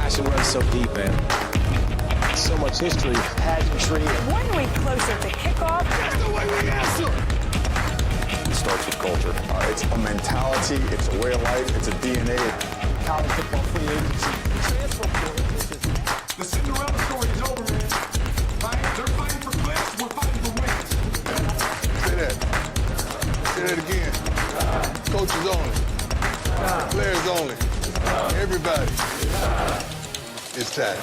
passion runs so deep, man. So much history, pageantry. 1 week closer to kickoff. That's the way we answer. It starts with culture. It's a mentality, it's a way of life, it's a DNA. College football free agency. Transfer portal. The Cinderella story is over, man. Right? They're fighting for clicks, we're fighting for wins. Say that. Say that again. Coaches only. Players only. Everybody. It's time.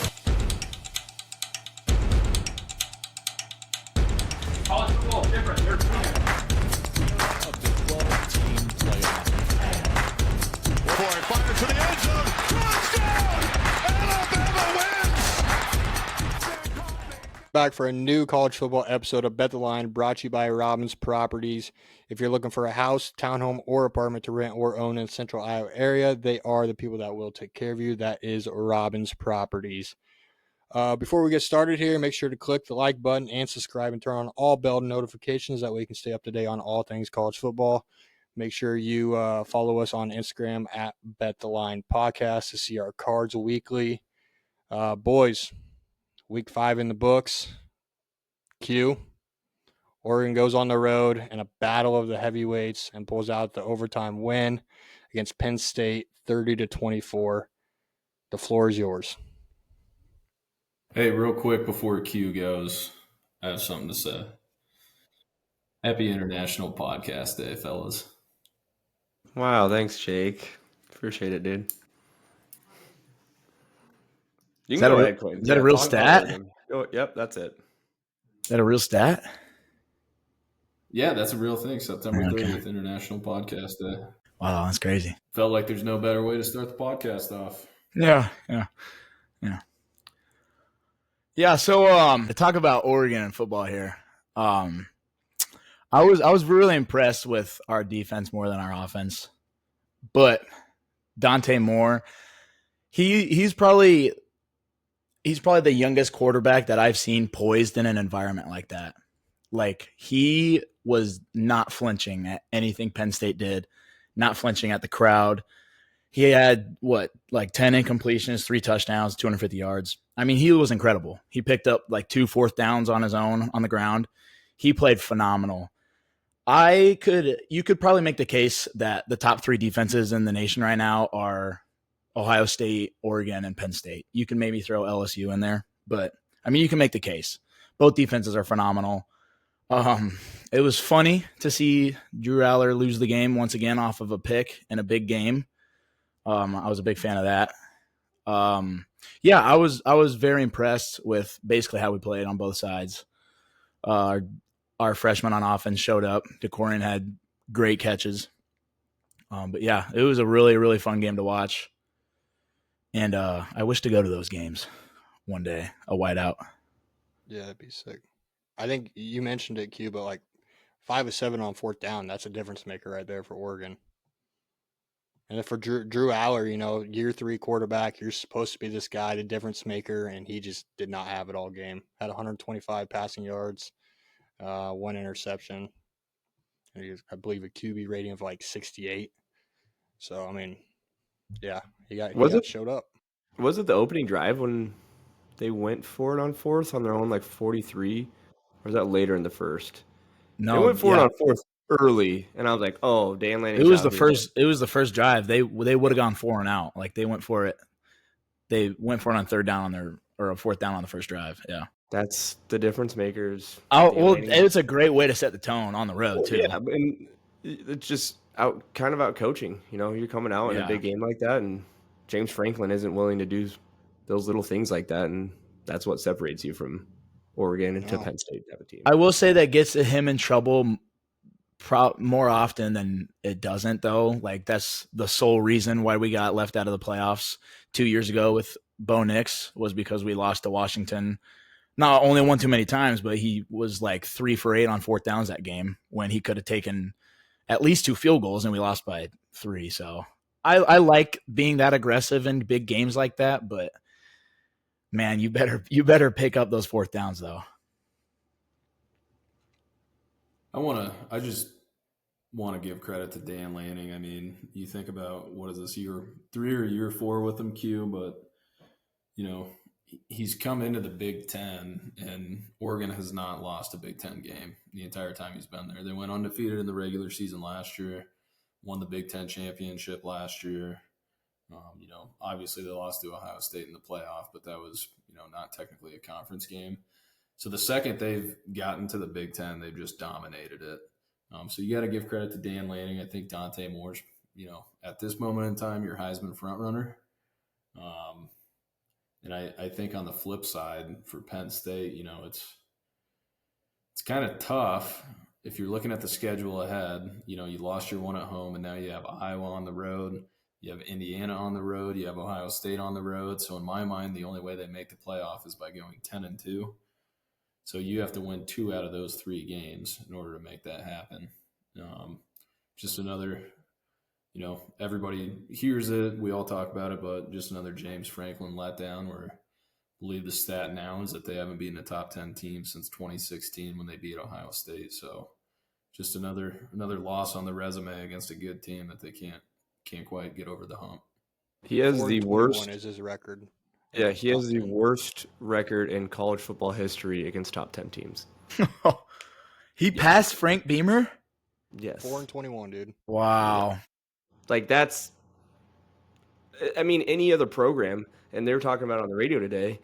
College football is different. They're of the 12-team playoff. Boy, fire to the end zone. Touchdown! Alabama wins! Back for a new college football episode of Bet the Line, brought to you by Robbins Properties. If you're looking for a house, townhome, or apartment to rent or own in the Central Iowa area, they are the people that will take care of you. That is Robbins Properties. Before we get started here, make sure to click the like button and subscribe and turn on all bell notifications. That way you can stay up to date on all things college football. Make sure you follow us on Instagram at Bet the Line Podcast to see our cards weekly. Boys, week 5 in the books. Oregon goes on the road in a battle of the heavyweights and pulls out the overtime win against Penn State, 30-24. The floor is yours. Hey, real quick before Q goes, I have something to say. Happy International Podcast Day, fellas. Wow, thanks, Jake. Appreciate it, dude. Is that a real stat? Oh, yep, that's it. Is that a real stat? Yeah, that's a real thing. September 30th, International Podcast Day. Wow, that's crazy. Felt like there's no better way to start the podcast off. Yeah. Yeah, so to talk about Oregon and football here, I was really impressed with our defense more than our offense. But Dante Moore, he's probably the youngest quarterback that I've seen poised in an environment like that. Like, he was not flinching at anything Penn State did, not flinching at the crowd. He had, 10 incompletions, 3 touchdowns, 250 yards. I mean, he was incredible. He picked up 2 fourth downs on his own on the ground. He played phenomenal. You could probably make the case that the top 3 defenses in the nation right now are Ohio State, Oregon, and Penn State. You can maybe throw LSU in there, but I mean, you can make the case. Both defenses are phenomenal. It was funny to see Drew Aller lose the game once again off of a pick in a big game. I was a big fan of that. I was very impressed with basically how we played on both sides. Our freshmen on offense showed up. DeCorian had great catches. But yeah, it was a really, really fun game to watch. And I wish to go to those games one day, a whiteout. Yeah, that'd be sick. I think you mentioned it, Q, but 5 of 7 on 4th down, that's a difference maker right there for Oregon. And then for Drew Aller, year 3 quarterback, you're supposed to be this guy, the difference maker, and he just did not have it all game. Had 125 passing yards, 1 interception, and I believe a QB rating of 68. So, I mean, yeah, he showed up. Was it the opening drive when they went for it on 4th on their own 43? Or was that later in the first? No, they went for it on 4th early, and I was like, "Oh, Dan Lanning." It was the first drive. They would have gone 4 and out. They went for it. They went for it on 3rd down or a 4th down on the first drive. Yeah, that's the difference makers. It's a great way to set the tone on the road too. Yeah, and it's just out coaching. You're coming out in a big game like that, and James Franklin isn't willing to do those little things like that, and that's what separates you from Oregon and to Penn State type of team. I will say that gets him in trouble more often than it doesn't, though. That's the sole reason why we got left out of the playoffs 2 years ago with Bo Nix, was because we lost to Washington. Not only one too many times, but he was 3 for 8 on 4th downs that game when he could have taken at least 2 field goals, and we lost by 3. So I like being that aggressive in big games like that, but man, you better pick up those 4th downs though. I just want to give credit to Dan Lanning. I mean, you think about, what is this, year 3 or year 4 with him, Q, but he's come into the Big Ten, and Oregon has not lost a Big Ten game the entire time he's been there. They went undefeated in the regular season last year, won the Big Ten championship last year. Obviously they lost to Ohio State in the playoff, but that was, not technically a conference game. So the second they've gotten to the Big Ten, they've just dominated it. So you got to give credit to Dan Lanning. I think Dante Moore's, at this moment in time, your Heisman frontrunner. And I think on the flip side for Penn State, it's kind of tough if you're looking at the schedule ahead. You lost your one at home, and now you have Iowa on the road. You have Indiana on the road. You have Ohio State on the road. So in my mind, the only way they make the playoff is by going 10-2. So you have to win 2 out of those 3 games in order to make that happen. Just another, everybody hears it. We all talk about it, but just another James Franklin letdown where I believe the stat now is that they haven't beaten a top 10 team since 2016 when they beat Ohio State. So just another loss on the resume against a good team that they can't quite get over the hump. He has the worst. Is his record. Yeah, he has the worst record in college football history against top 10 teams. He passed Frank Beamer? Yes. 4-21, dude. Wow. Like that's, any other program, and they were talking about it on the radio today,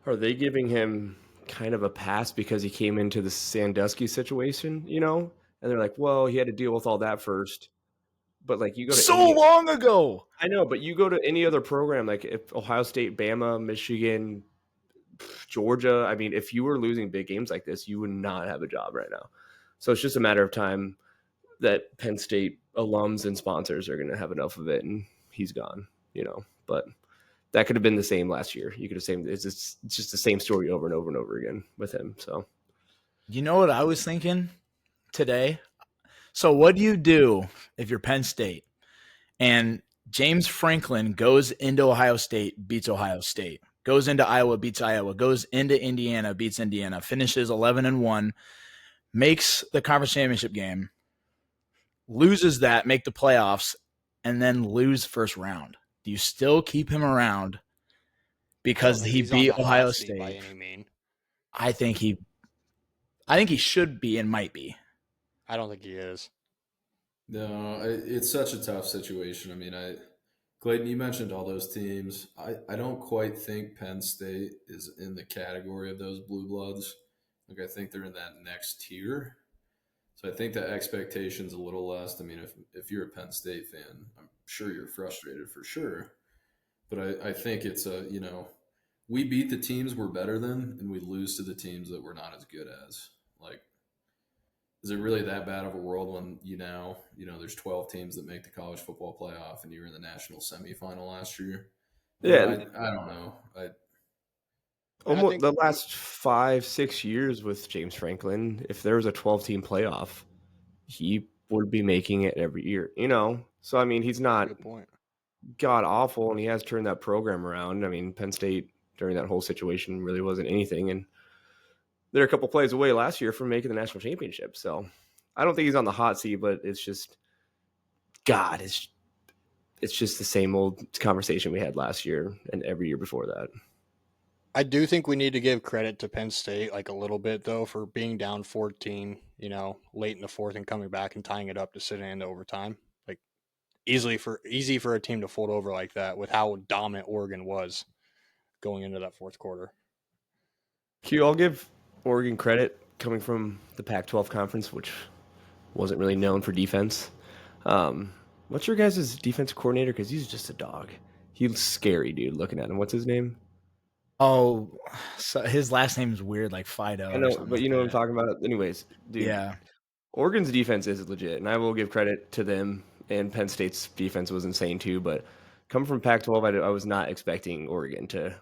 are they giving him kind of a pass because he came into the Sandusky situation, And they're like, well, he had to deal with all that first. But like you go to long ago. I know, but you go to any other program, like if Ohio State, Bama, Michigan, Georgia, if you were losing big games like this, you would not have a job right now. So it's just a matter of time that Penn State alums and sponsors are going to have enough of it, and he's gone, But that could have been the same last year. You could have said it's just the same story over and over and over again with him. So, you know what I was thinking today? So what do you do if you're Penn State and James Franklin goes into Ohio State, beats Ohio State, goes into Iowa, beats Iowa, goes into Indiana, beats Indiana, finishes 11-1, makes the conference championship game, loses that, make the playoffs, and then lose first round? Do you still keep him around because he beat Ohio State? By any mean. I think he should be and might be. I don't think he is. No, it's such a tough situation. Clayton, you mentioned all those teams. I don't quite think Penn State is in the category of those blue bloods. I think they're in that next tier. So I think the expectation's a little less. If you're a Penn State fan, I'm sure you're frustrated for sure. But I think it's we beat the teams we're better than, and we lose to the teams that we're not as good as. Is it really that bad of a world when there's 12 teams that make the college football playoff and you were in the national semifinal last year? Yeah. I don't know. Almost the last 5-6 years with James Franklin, if there was a 12-team playoff, he would be making it every year, So, he's not god awful, and he has turned that program around. Penn State during that whole situation really wasn't anything, and they're a couple plays away last year from making the national championship. So I don't think he's on the hot seat, but it's just, God, it's just the same old conversation we had last year and every year before that. I do think we need to give credit to Penn State, a little bit though, for being down 14, late in the fourth and coming back and tying it up to sit into overtime. Easy for a team to fold over like that with how dominant Oregon was going into that fourth quarter. Q, I'll give Oregon credit coming from the Pac-12 conference, which wasn't really known for defense. What's your guys' defense coordinator? Because he's just a dog. He's scary, dude, looking at him. What's his name? Oh, so his last name is weird, like Fido. I know, but you know what I'm talking about. Anyways, dude, yeah. Oregon's defense is legit, and I will give credit to them, and Penn State's defense was insane too. But coming from Pac-12, I was not expecting Oregon to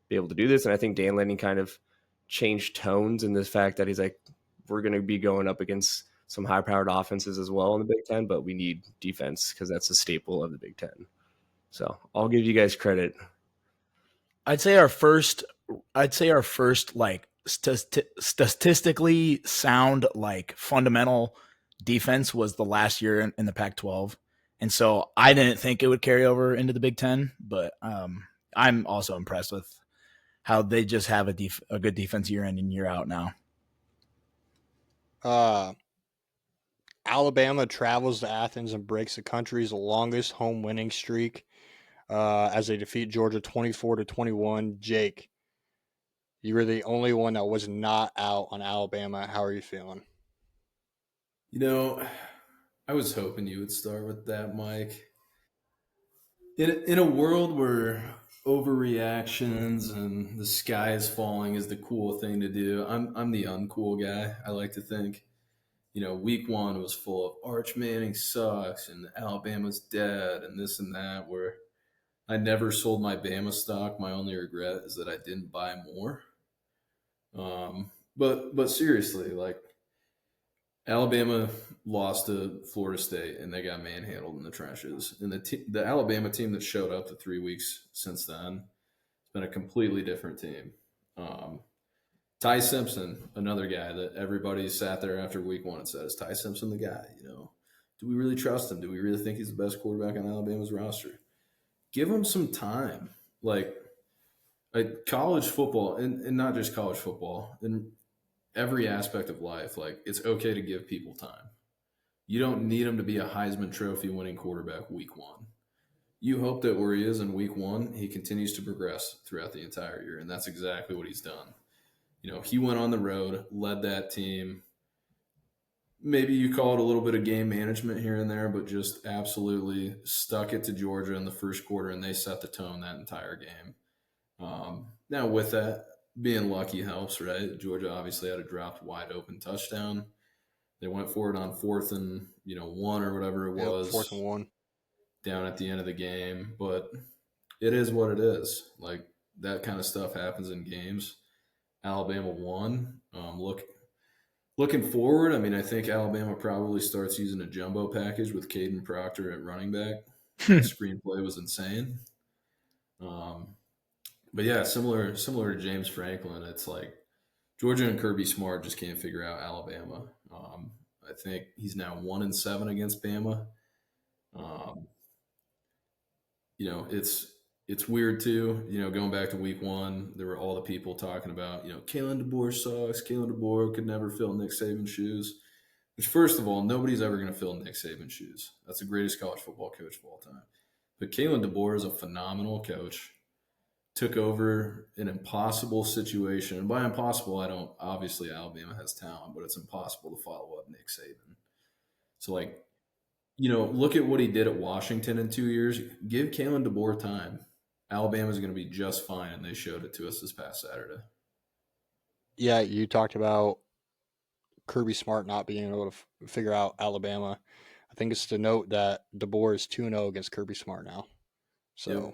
be able to do this, and I think Dan Lanning kind of changed tones in this fact that he's like, we're going to be going up against some high-powered offenses as well in the Big Ten, but we need defense because that's a staple of the Big Ten. So I'll give you guys credit. I'd say our first statistically sound, fundamental defense was the last year in the Pac-12. And so I didn't think it would carry over into the Big Ten, but I'm also impressed with how they just have a good defense year in and year out now. Alabama travels to Athens and breaks the country's longest home winning streak as they defeat Georgia 24-21. Jake, you were the only one that was not out on Alabama. How are you feeling? I was hoping you would start with that, Mike. In a world where overreactions and the sky is falling is the cool thing to do, I'm the uncool guy. I like to think. Week one was full of Arch Manning sucks and Alabama's dead and this and that. Where I never sold my Bama stock. My only regret is that I didn't buy more. But seriously, like Alabama lost to Florida State and they got manhandled in the trenches. And the Alabama team that showed up the 3 weeks since then has been a completely different team. Ty Simpson, another guy that everybody sat there after week one and said, is Ty Simpson the guy? Do we really trust him? Do we really think he's the best quarterback on Alabama's roster? Give him some time. Like college football, and not just college football, in every aspect of life, like it's okay to give people time. You don't need him to be a Heisman Trophy winning quarterback week one. You hope that where he is in week one, he continues to progress throughout the entire year, and that's exactly what he's done. He went on the road, led that team. Maybe you call it a little bit of game management here and there, but just absolutely stuck it to Georgia in the first quarter, and they set the tone that entire game. Now, with that, being lucky helps, right? Georgia obviously had a dropped wide open touchdown. They went for it on 4th and 1 or whatever it was. 4th and 1. Down at the end of the game, but it is what it is. Like that kind of stuff happens in games. Alabama won. Looking forward, I think Alabama probably starts using a jumbo package with Caden Proctor at running back. The screenplay was insane. But yeah, similar to James Franklin, it's like Georgia and Kirby Smart just can't figure out Alabama. I think he's now 1-7 against Bama. It's weird too. Going back to week one, there were all the people talking about, Kalen DeBoer sucks. Kalen DeBoer could never fill Nick Saban's shoes. Which, first of all, nobody's ever going to fill Nick Saban's shoes. That's the greatest college football coach of all time. But Kalen DeBoer is a phenomenal coach. Took over an impossible situation. And by impossible, obviously Alabama has talent, but it's impossible to follow up Nick Saban. So, look at what he did at Washington in 2 years. Give Kalen DeBoer time. Alabama's going to be just fine, and they showed it to us this past Saturday. Yeah, you talked about Kirby Smart not being able to figure out Alabama. I think it's to note that DeBoer is 2-0 against Kirby Smart now. So, yep.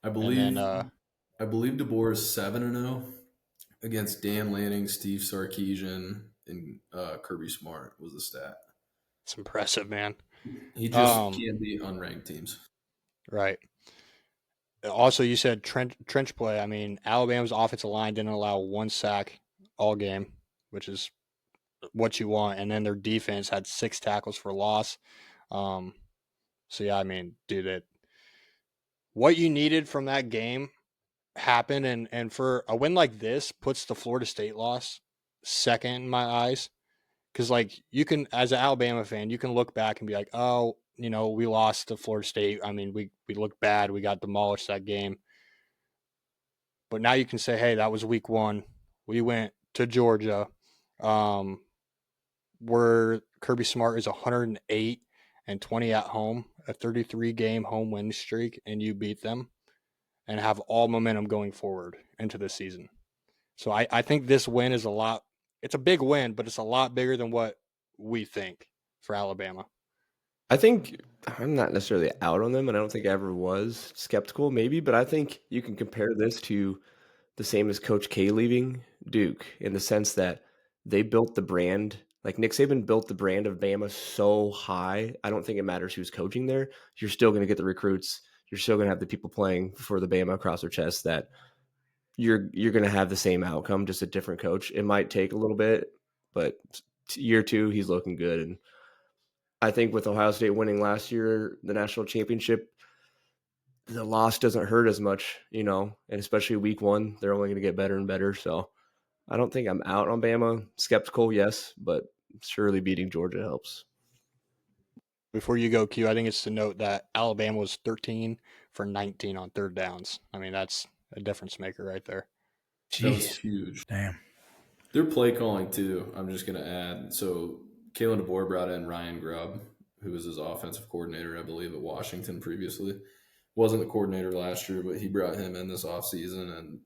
I believe DeBoer is 7-0 against Dan Lanning, Steve Sarkisian, and Kirby Smart was the stat. It's impressive, man. He just can't beat unranked teams. Right. Also, you said trench play. Alabama's offensive line didn't allow 1 sack all game, which is what you want. And then their defense had 6 tackles for loss. So, yeah, dude, what you needed from that game happened. And for a win like this puts the Florida State loss second in my eyes. Because, you can, as an Alabama fan, you can look back and be like, oh, we lost to Florida State. We looked bad. We got demolished that game. But now you can say, hey, that was week one. We went to Georgia, where Kirby Smart is 108-20 at home, a 33-game home win streak, and you beat them and have all momentum going forward into the season. So I think this win is it's a big win, but it's a lot bigger than what we think for Alabama. I think I'm not necessarily out on them, and I don't think I ever was skeptical, maybe, but I think you can compare this to the same as Coach K leaving Duke in the sense that they built the brand. Like Nick Saban built the brand of Bama so high. I don't think it matters who's coaching there. You're still going to get the recruits. You're still going to have the people playing for the Bama across their chest that you're going to have the same outcome, just a different coach. It might take a little bit, but year 2, he's looking good. And I think with Ohio State winning last year, the national championship, the loss doesn't hurt as much, you know, and especially week 1, they're only going to get better and better. So I don't think I'm out on Bama. Skeptical, yes, but surely beating Georgia helps. Before you go, Q, I think it's to note that Alabama was 13 for 19 on third downs. I mean, that's a difference maker right there. That was huge. Damn. Their play calling, too, I'm just going to add. So Kalen DeBoer brought in Ryan Grubb, who was his offensive coordinator, I believe, at Washington previously. Wasn't the coordinator last year, but he brought him in this offseason and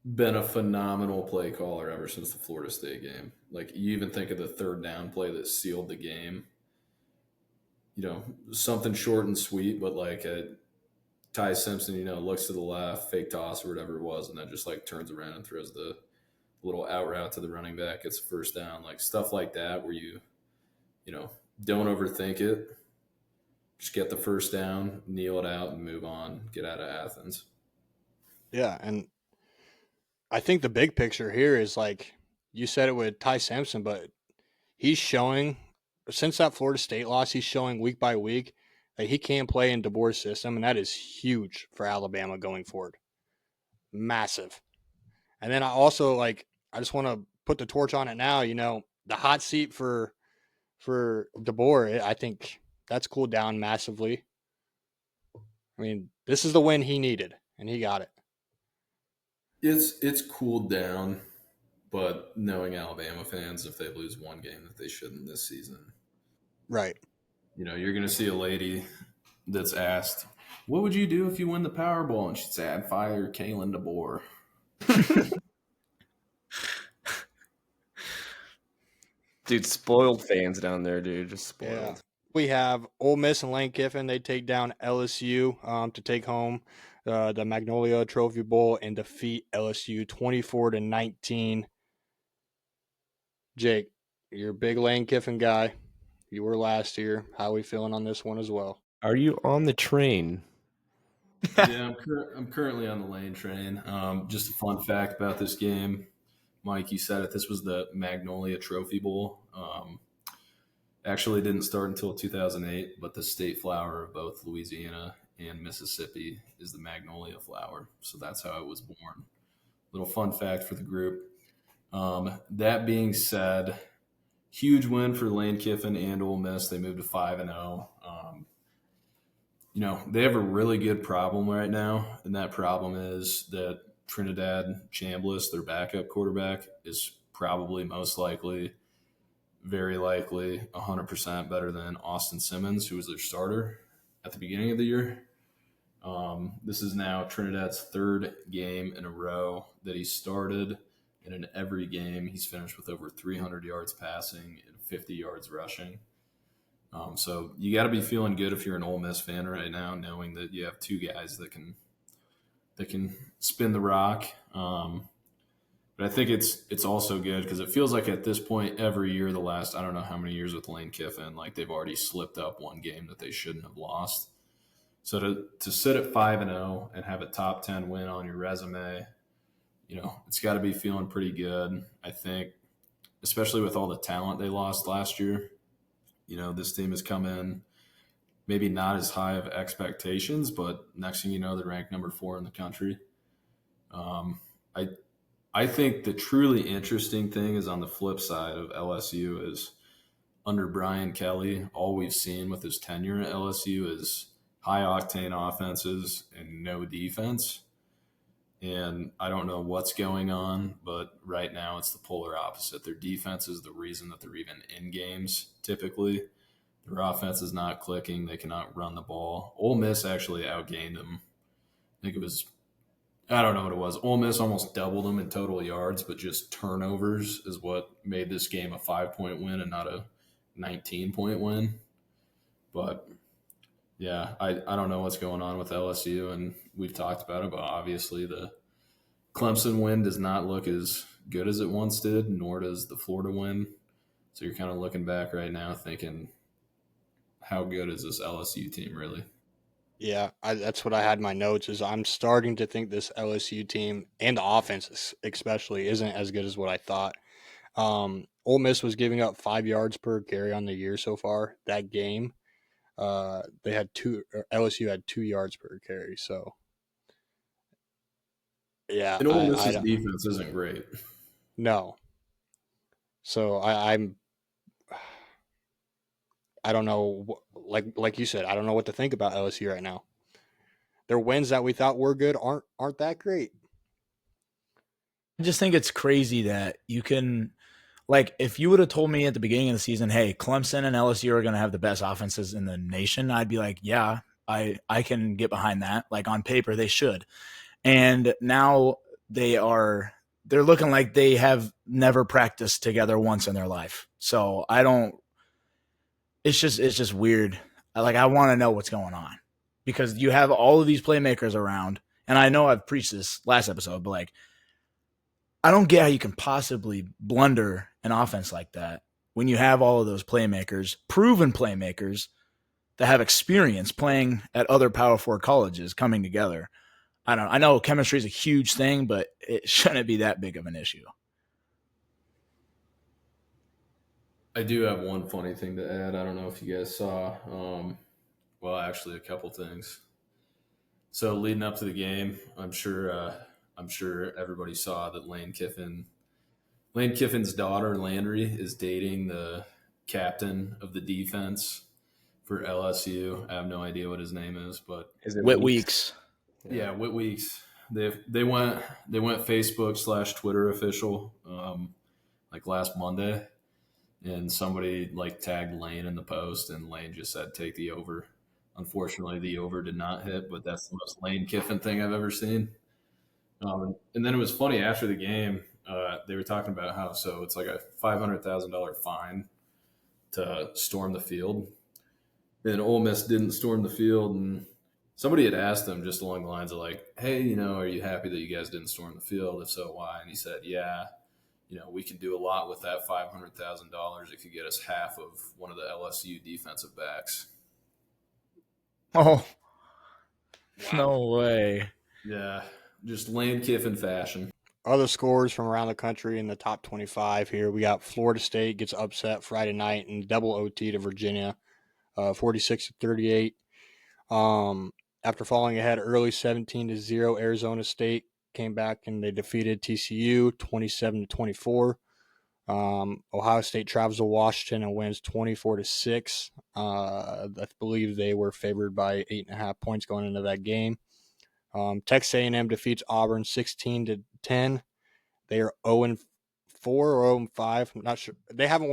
been a phenomenal play caller ever since the Florida State game. Like, you even think of the third down play that sealed the game. You know, something short and sweet, but like Ty Simpson, you know, looks to the left, fake toss or whatever it was, and then just like turns around and throws the little out route to the running back, gets the first down, like stuff like that where you know, don't overthink it. Just get the first down, kneel it out, and move on. Get out of Athens. Yeah, and I think the big picture here is like you said it with Ty Simpson, but he's showing since that Florida State loss, he's showing week by week that he can play in DeBoer's system, and that is huge for Alabama going forward. Massive. And then I also I just want to put the torch on it now. You know, the hot seat for DeBoer, I think that's cooled down massively. I mean, this is the win he needed, and he got it. It's cooled down, but knowing Alabama fans, if they lose one game that they shouldn't this season, right? You know, you're going to see a lady that's asked, "What would you do if you win the Powerball?" And she'd say, "I'd fire Kalen DeBoer." Dude, spoiled fans down there, dude. Just spoiled. Yeah. We have Ole Miss and Lane Kiffin. They take down LSU to take home the Magnolia Trophy Bowl and defeat LSU 24-19. Jake, you're a big Lane Kiffin guy. You were last year. How are we feeling on this one as well? Are you on the train? Yeah, I'm currently on the Lane train. Just a fun fact about this game. Mike, you said it. This was the Magnolia Trophy Bowl. Actually didn't start until 2008, but the state flower of both Louisiana and Mississippi is the magnolia flower. So that's how it was born. Little fun fact for the group. That being said, huge win for Lane Kiffin and Ole Miss. They moved to 5-0. You know, they have a really good problem right now, and that problem is that Trinidad Chambliss, their backup quarterback, is probably most likely, very likely, 100% better than Austin Simmons, who was their starter at the beginning of the year. This is now Trinidad's third game in a row that he started, and in every game he's finished with over 300 yards passing and 50 yards rushing. So you got to be feeling good if you're an Ole Miss fan right now, knowing that you have two guys that can spin the rock. But I think it's also good because it feels like at this point every year, the last I don't know how many years with Lane Kiffin, like they've already slipped up one game that they shouldn't have lost. So to sit at 5-0 and have a top 10 win on your resume, you know, it's got to be feeling pretty good. I think, especially with all the talent they lost last year. You know, this team has come in maybe not as high of expectations, but next thing you know, they're ranked number 4 in the country. I think the truly interesting thing is on the flip side of LSU is under Brian Kelly, all we've seen with his tenure at LSU is high-octane offenses and no defense. And I don't know what's going on, but right now it's the polar opposite. Their defense is the reason that they're even in games typically. Their offense is not clicking. They cannot run the ball. Ole Miss actually outgained them. I think it was, I don't know what it was. Ole Miss almost doubled them in total yards, but just turnovers is what made this game a 5-point win and not a 19-point win. But yeah, I don't know what's going on with LSU, and we've talked about it, but obviously the Clemson win does not look as good as it once did, nor does the Florida win. So you're kind of looking back right now thinking, how good is this LSU team really? Yeah, that's what I had in my notes is I'm starting to think this LSU team and the offense especially isn't as good as what I thought. Ole Miss was giving up 5 yards per carry on the year so far that game. They had LSU had 2 yards per carry. So yeah, and Ole Miss's defense isn't great. No. So I don't know. Like you said, I don't know what to think about LSU right now. Their wins that we thought were good aren't that great. I just think it's crazy that you can, like, if you would have told me at the beginning of the season, hey, Clemson and LSU are going to have the best offenses in the nation, I'd be like, yeah, I can get behind that. Like, on paper, they should. And now they're looking like they have never practiced together once in their life. So it's just weird. I want to know what's going on because you have all of these playmakers around. And I know I've preached this last episode, but like, I don't get how you can possibly blunder an offense like that when you have all of those playmakers, proven playmakers that have experience playing at other Power 4 colleges coming together. I know chemistry is a huge thing, but it shouldn't be that big of an issue. I do have one funny thing to add. I don't know if you guys saw. Well, actually, a couple things. So leading up to the game, I'm sure everybody saw that Lane Kiffin's daughter Landry is dating the captain of the defense for LSU. I have no idea what his name is, but is it Whit Weeks? Yeah, Whit Weeks. They went Facebook/Twitter official like last Monday, and somebody like tagged Lane in the post, and Lane just said take the over. Unfortunately, the over did not hit, but that's the most Lane Kiffin thing I've ever seen. And then it was funny after the game. They were talking about how it's like a $500,000 fine to storm the field. And Ole Miss didn't storm the field, and somebody had asked them just along the lines of like, hey, are you happy that you guys didn't storm the field? If so, why? And he said, yeah, we can do a lot with that $500,000 if you get us half of one of the LSU defensive backs. Oh, wow. No way. Yeah, just Lane Kiffin fashion. Other scores from around the country in the top 25 here. We got Florida State gets upset Friday night in double OT to Virginia, 46-38. After falling ahead early 17-0, Arizona State came back and they defeated TCU 27-24. Ohio State travels to Washington and wins 24-6. I believe they were favored by 8.5 points going into that game. Texas A&M defeats Auburn 16-10. They are 0-4 or 0-5. I'm not sure. They haven't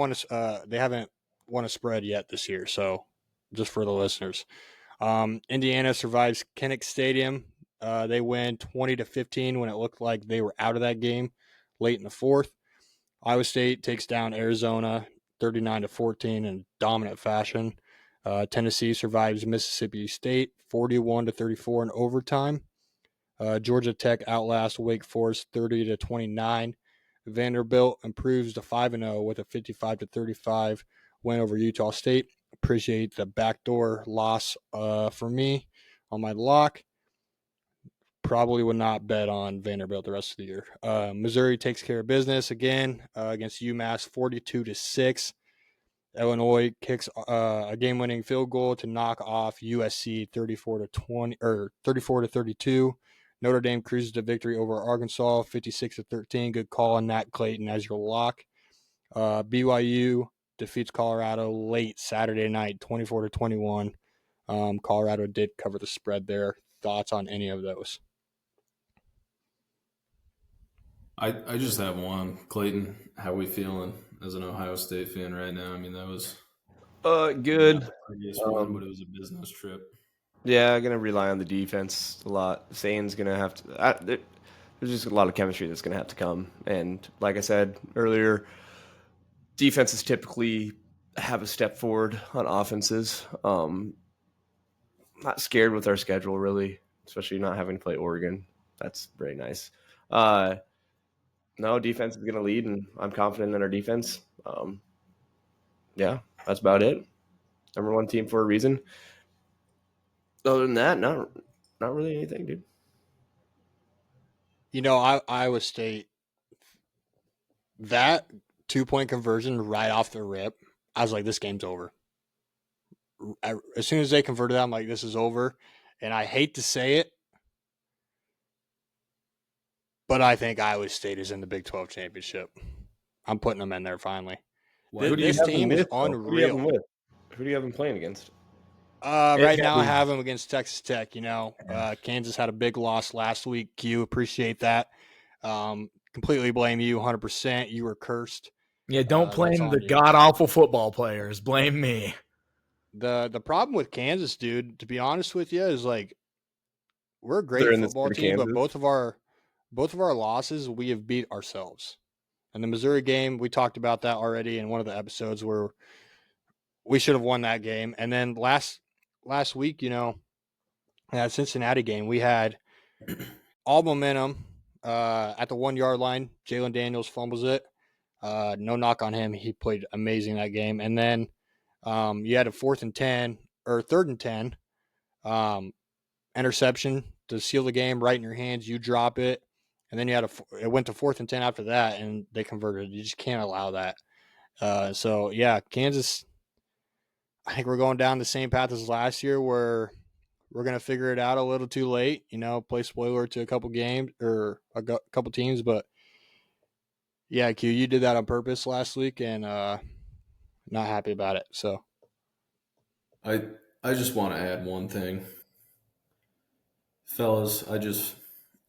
won a spread yet this year. So, just for the listeners, Indiana survives Kinnick Stadium. They win 20-15 when it looked like they were out of that game late in the fourth. Iowa State takes down Arizona 39-14 in dominant fashion. Tennessee survives Mississippi State 41-34 in overtime. Georgia Tech outlasts Wake Forest 30-29. Vanderbilt improves to 5-0 with a 55-35 win over Utah State. Appreciate the backdoor loss for me on my lock. Probably would not bet on Vanderbilt the rest of the year. Missouri takes care of business again against UMass 42-6. Illinois kicks a game-winning field goal to knock off USC 34-20 or 34-32. Notre Dame cruises to victory over Arkansas 56-13. Good call on that, Clayton, as your lock. BYU defeats Colorado late Saturday night 24-21. Colorado did cover the spread there. Thoughts on any of those? I just have one. Clayton, how we feeling as an Ohio State fan right now? I mean, that was good. One, but it was a business trip. Yeah, gonna rely on the defense a lot. Sane's gonna have to. There's just a lot of chemistry that's gonna have to come. And like I said earlier, defenses typically have a step forward on offenses. Not scared with our schedule really, especially not having to play Oregon. That's very nice. No, defense is going to lead, and I'm confident in our defense. Yeah, that's about it. Number one team for a reason. Other than that, not really anything, dude. Iowa State, that 2-point conversion right off the rip, I was like, this game's over. as soon as they converted that, I'm like, this is over. And I hate to say it, but I think Iowa State is in the Big 12 championship. I'm putting them in there finally. Who do you This have team them is with, though? Who do you have them unreal. with? Who do you have them playing against? Right now, I have them against Texas Tech. You know, Kansas had a big loss last week. Q, appreciate that. Completely blame you, 100%. You were cursed. Yeah, don't blame the you. god awful football players. Blame me. The problem with Kansas, dude, to be honest with you, is like we're a great football team, but both of our losses we have beat ourselves. And the Missouri game, we talked about that already in one of the episodes where we should have won that game. And then last week, you know, that Cincinnati game, we had all momentum at the 1 yard line. Jalen Daniels fumbles it. No knock on him. He played amazing that game. And then you had a 4th and 10 or 3rd and 10 interception to seal the game right in your hands. You drop it. And then it went to 4th and 10 after that, and they converted. You just can't allow that. So, yeah, Kansas, I think we're going down the same path as last year where we're going to figure it out a little too late, you know, play spoiler to a couple games or a couple teams. But, yeah, Q, you did that on purpose last week, and not happy about it. So I just want to add one thing. Fellas,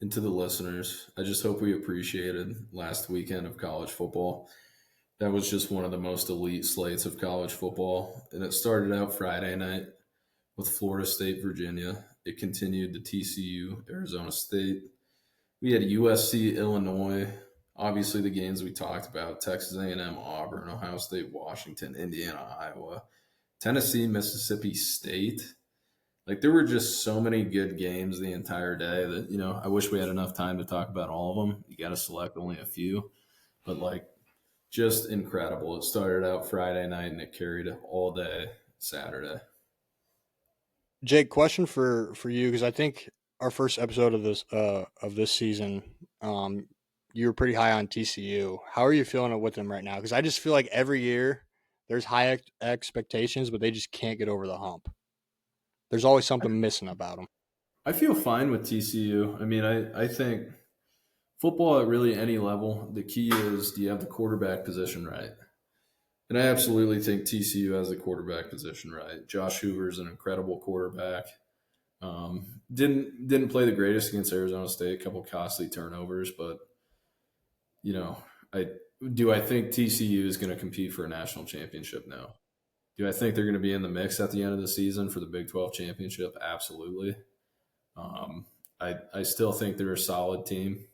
and to the listeners, I just hope we appreciated last weekend of college football. That was just one of the most elite slates of college football. And it started out Friday night with Florida State, Virginia. It continued to TCU, Arizona State. We had USC, Illinois. Obviously, the games we talked about, Texas A&M, Auburn, Ohio State, Washington, Indiana, Iowa, Tennessee, Mississippi State. Like, there were just so many good games the entire day that, you know, I wish we had enough time to talk about all of them. You got to select only a few. But, like, just incredible. It started out Friday night and it carried all day Saturday. Jake, question for you, because I think our first episode of this season, you were pretty high on TCU. How are you feeling with them right now? Because I just feel like every year there's high expectations, but they just can't get over the hump. There's always something missing about them. I feel fine with TCU. I mean, I think football at really any level, the key is, do you have the quarterback position right? And I absolutely think TCU has the quarterback position right. Josh Hoover's an incredible quarterback. Didn't play the greatest against Arizona State, a couple costly turnovers, but, you know, I think TCU is going to compete for a national championship now? Do I think they're going to be in the mix at the end of the season for the Big 12 championship? Absolutely. I still think they're a solid team.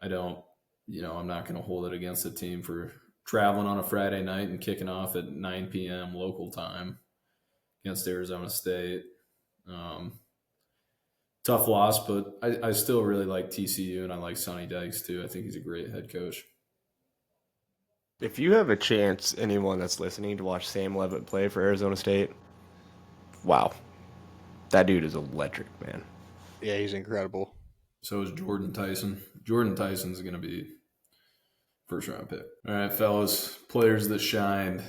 I'm not going to hold it against the team for traveling on a Friday night and kicking off at 9 p.m. local time against Arizona State. Tough loss, but I still really like TCU, and I like Sonny Dykes too. I think he's a great head coach. If you have a chance, anyone that's listening, to watch Sam Levitt play for Arizona State, wow. That dude is electric, man. Yeah, he's incredible. So is Jordan Tyson. Jordan Tyson's going to be first-round pick. All right, fellas, players that shined.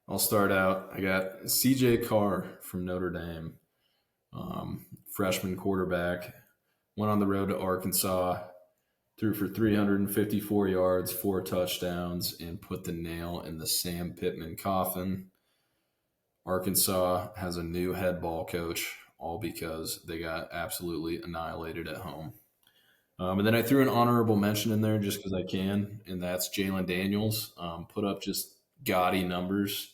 I'll start out. I got CJ Carr from Notre Dame, freshman quarterback. Went on the road to Arkansas, threw for 354 yards, 4 touchdowns, and put the nail in the Sam Pittman coffin. Arkansas has a new head ball coach, all because they got absolutely annihilated at home. And then I threw an honorable mention in there just because I can, and that's Jalen Daniels. Put up just gaudy numbers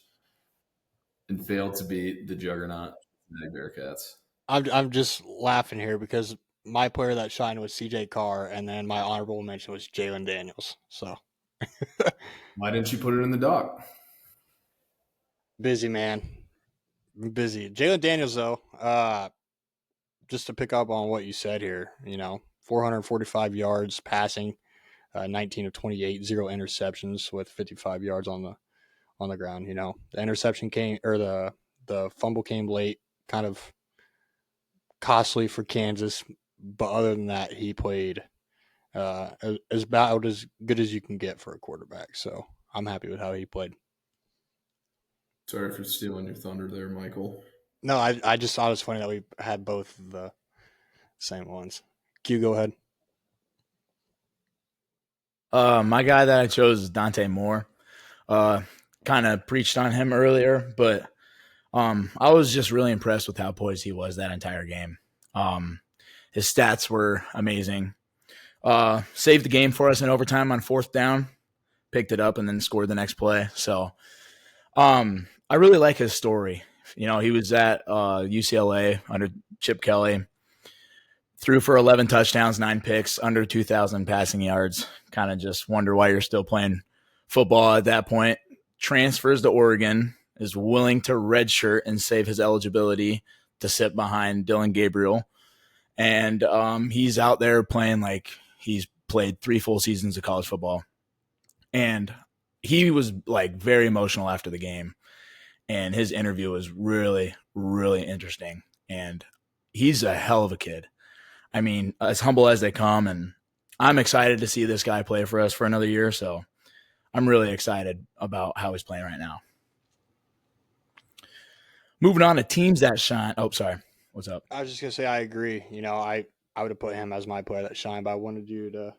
and failed to beat the juggernaut Bearcats. I'm just laughing here because my player that shined was CJ Carr, and then my honorable mention was Jalen Daniels. So why didn't you put it in the doc? Busy, man. I'm busy. Jalen Daniels, though, just to pick up on what you said here, 445 yards passing, 19 of 28, 0 interceptions with 55 yards on the ground. The interception came, or the fumble came late, kind of costly for Kansas, but other than that, he played about as good as you can get for a quarterback. So I'm happy with how he played. Sorry for stealing your thunder there, Michael. No, I just thought it was funny that we had both of the same ones. Q, go ahead. My guy that I chose is Dante Moore. Kind of preached on him earlier, but I was just really impressed with how poised he was that entire game. His stats were amazing. Saved the game for us in overtime on 4th down, picked it up, and then scored the next play. So I really like his story. You know, he was at UCLA under Chip Kelly, threw for 11 touchdowns, 9 picks, under 2,000 passing yards. Kind of just wonder why you're still playing football at that point. Transfers to Oregon, is willing to redshirt and save his eligibility to sit behind Dylan Gabriel. And he's out there playing like he's played 3 full seasons of college football. And he was like very emotional after the game. And his interview was really, really interesting. And he's a hell of a kid. I mean, as humble as they come. And I'm excited to see this guy play for us for another year. So I'm really excited about how he's playing right now. Moving on to teams that shine. Oh, sorry. What's up? I was just going to say I agree. You know, I would have put him as my player that shined, but I wanted you to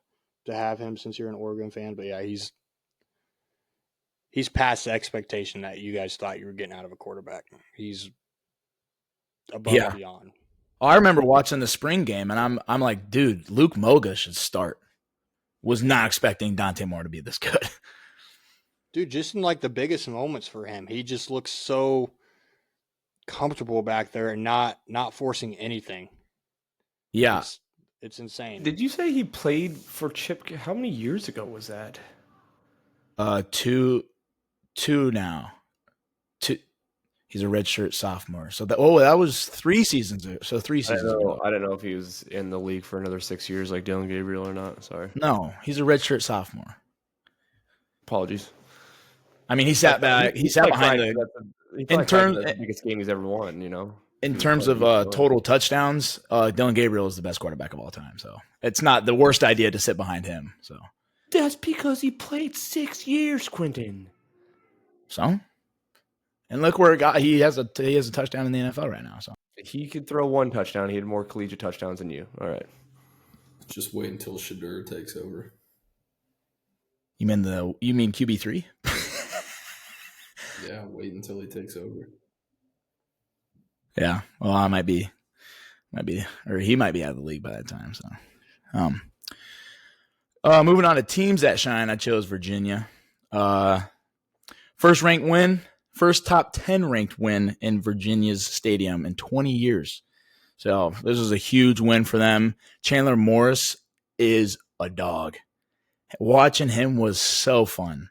have him since you're an Oregon fan. But, yeah, he's past the expectation that you guys thought you were getting out of a quarterback. He's above and beyond. I remember watching the spring game, and I'm like, dude, Luke Moga should start. Was not expecting Dante Moore to be this good. Dude, just in like the biggest moments for him, he just looks so comfortable back there and not forcing anything. Yeah. It's insane. Did you say he played for Chip? How many years ago was that? Two now. He's a redshirt sophomore. So that was 3 seasons ago. So 3 seasons ago. I don't know if he was in the league for another 6 years like Dylan Gabriel or not. Sorry. No, he's a redshirt sophomore. Apologies. I mean, he sat back. He sat behind in terms the biggest game he's ever won. You know, in terms of total touchdowns, Dylan Gabriel is the best quarterback of all time. So it's not the worst idea to sit behind him. So that's because he played 6 years, Quentin. So, and look where it got. He has a touchdown in the NFL right now. So he could throw 1 touchdown. He had more collegiate touchdowns than you. All right. Just wait until Shadur takes over. You mean QB3? Yeah, wait until he takes over. Yeah, well, he might be out of the league by that time. So, moving on to teams that shine, I chose Virginia. First top 10 ranked win in Virginia's stadium in 20 years. So this is a huge win for them. Chandler Morris is a dog. Watching him was so fun,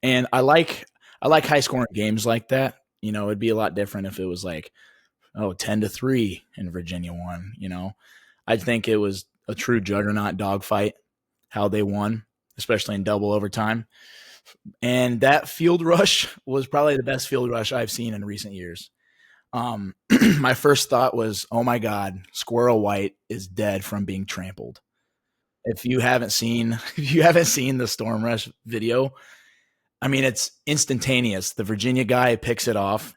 and I like high scoring games like that. You know, it'd be a lot different if it was like, 10-3 and Virginia won. You know, I think it was a true juggernaut dogfight how they won, especially in double overtime. And that field rush was probably the best field rush I've seen in recent years. My first thought was, oh my God, Squirrel White is dead from being trampled. If you haven't seen the Storm Rush video, I mean, it's instantaneous. The Virginia guy picks it off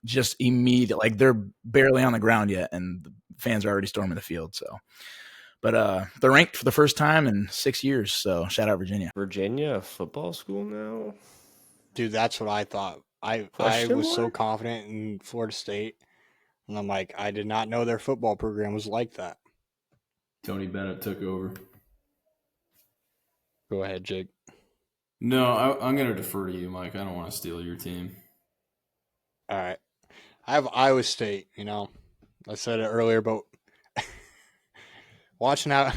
just immediately. Like, they're barely on the ground yet, and the fans are already storming the field. So, but they're ranked for the first time in 6 years. So, shout out Virginia. Virginia, a football school now? Dude, that's what I thought. I was so confident in Florida State, and I'm like, I did not know their football program was like that. Tony Bennett took over. Go ahead, Jake. No, I'm going to defer to you, Mike. I don't want to steal your team. All right. I have Iowa State, you know. I said it earlier, but watching how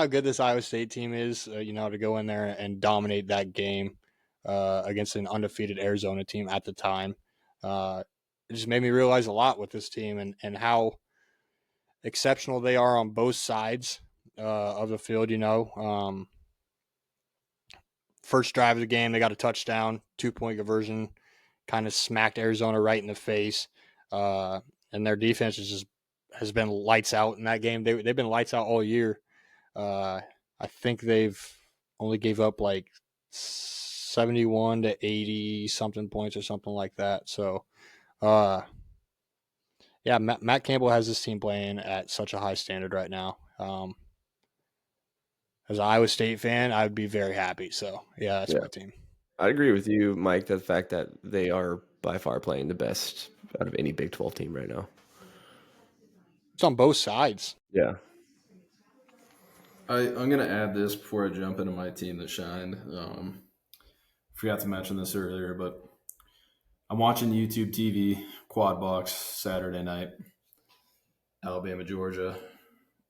good this Iowa State team is, to go in there and dominate that game against an undefeated Arizona team at the time. It just made me realize a lot with this team and how exceptional they are on both sides of the field, First drive of the game, they got a touchdown, 2-point conversion, kind of smacked Arizona right in the face. And their defense has been lights out in that game. They've been lights out all year. I think they've only gave up like 71 to 80 something points or something like that. So, yeah, Matt Campbell has this team playing at such a high standard right now. As an Iowa State fan, I would be very happy. So, yeah, that's my team. I agree with you, Mike, the fact that they are by far playing the best out of any Big 12 team right now. It's on both sides. Yeah. I'm going to add this before I jump into my team that shined. Forgot to mention this earlier, but I'm watching YouTube TV, Quad Box, Saturday night. Alabama, Georgia,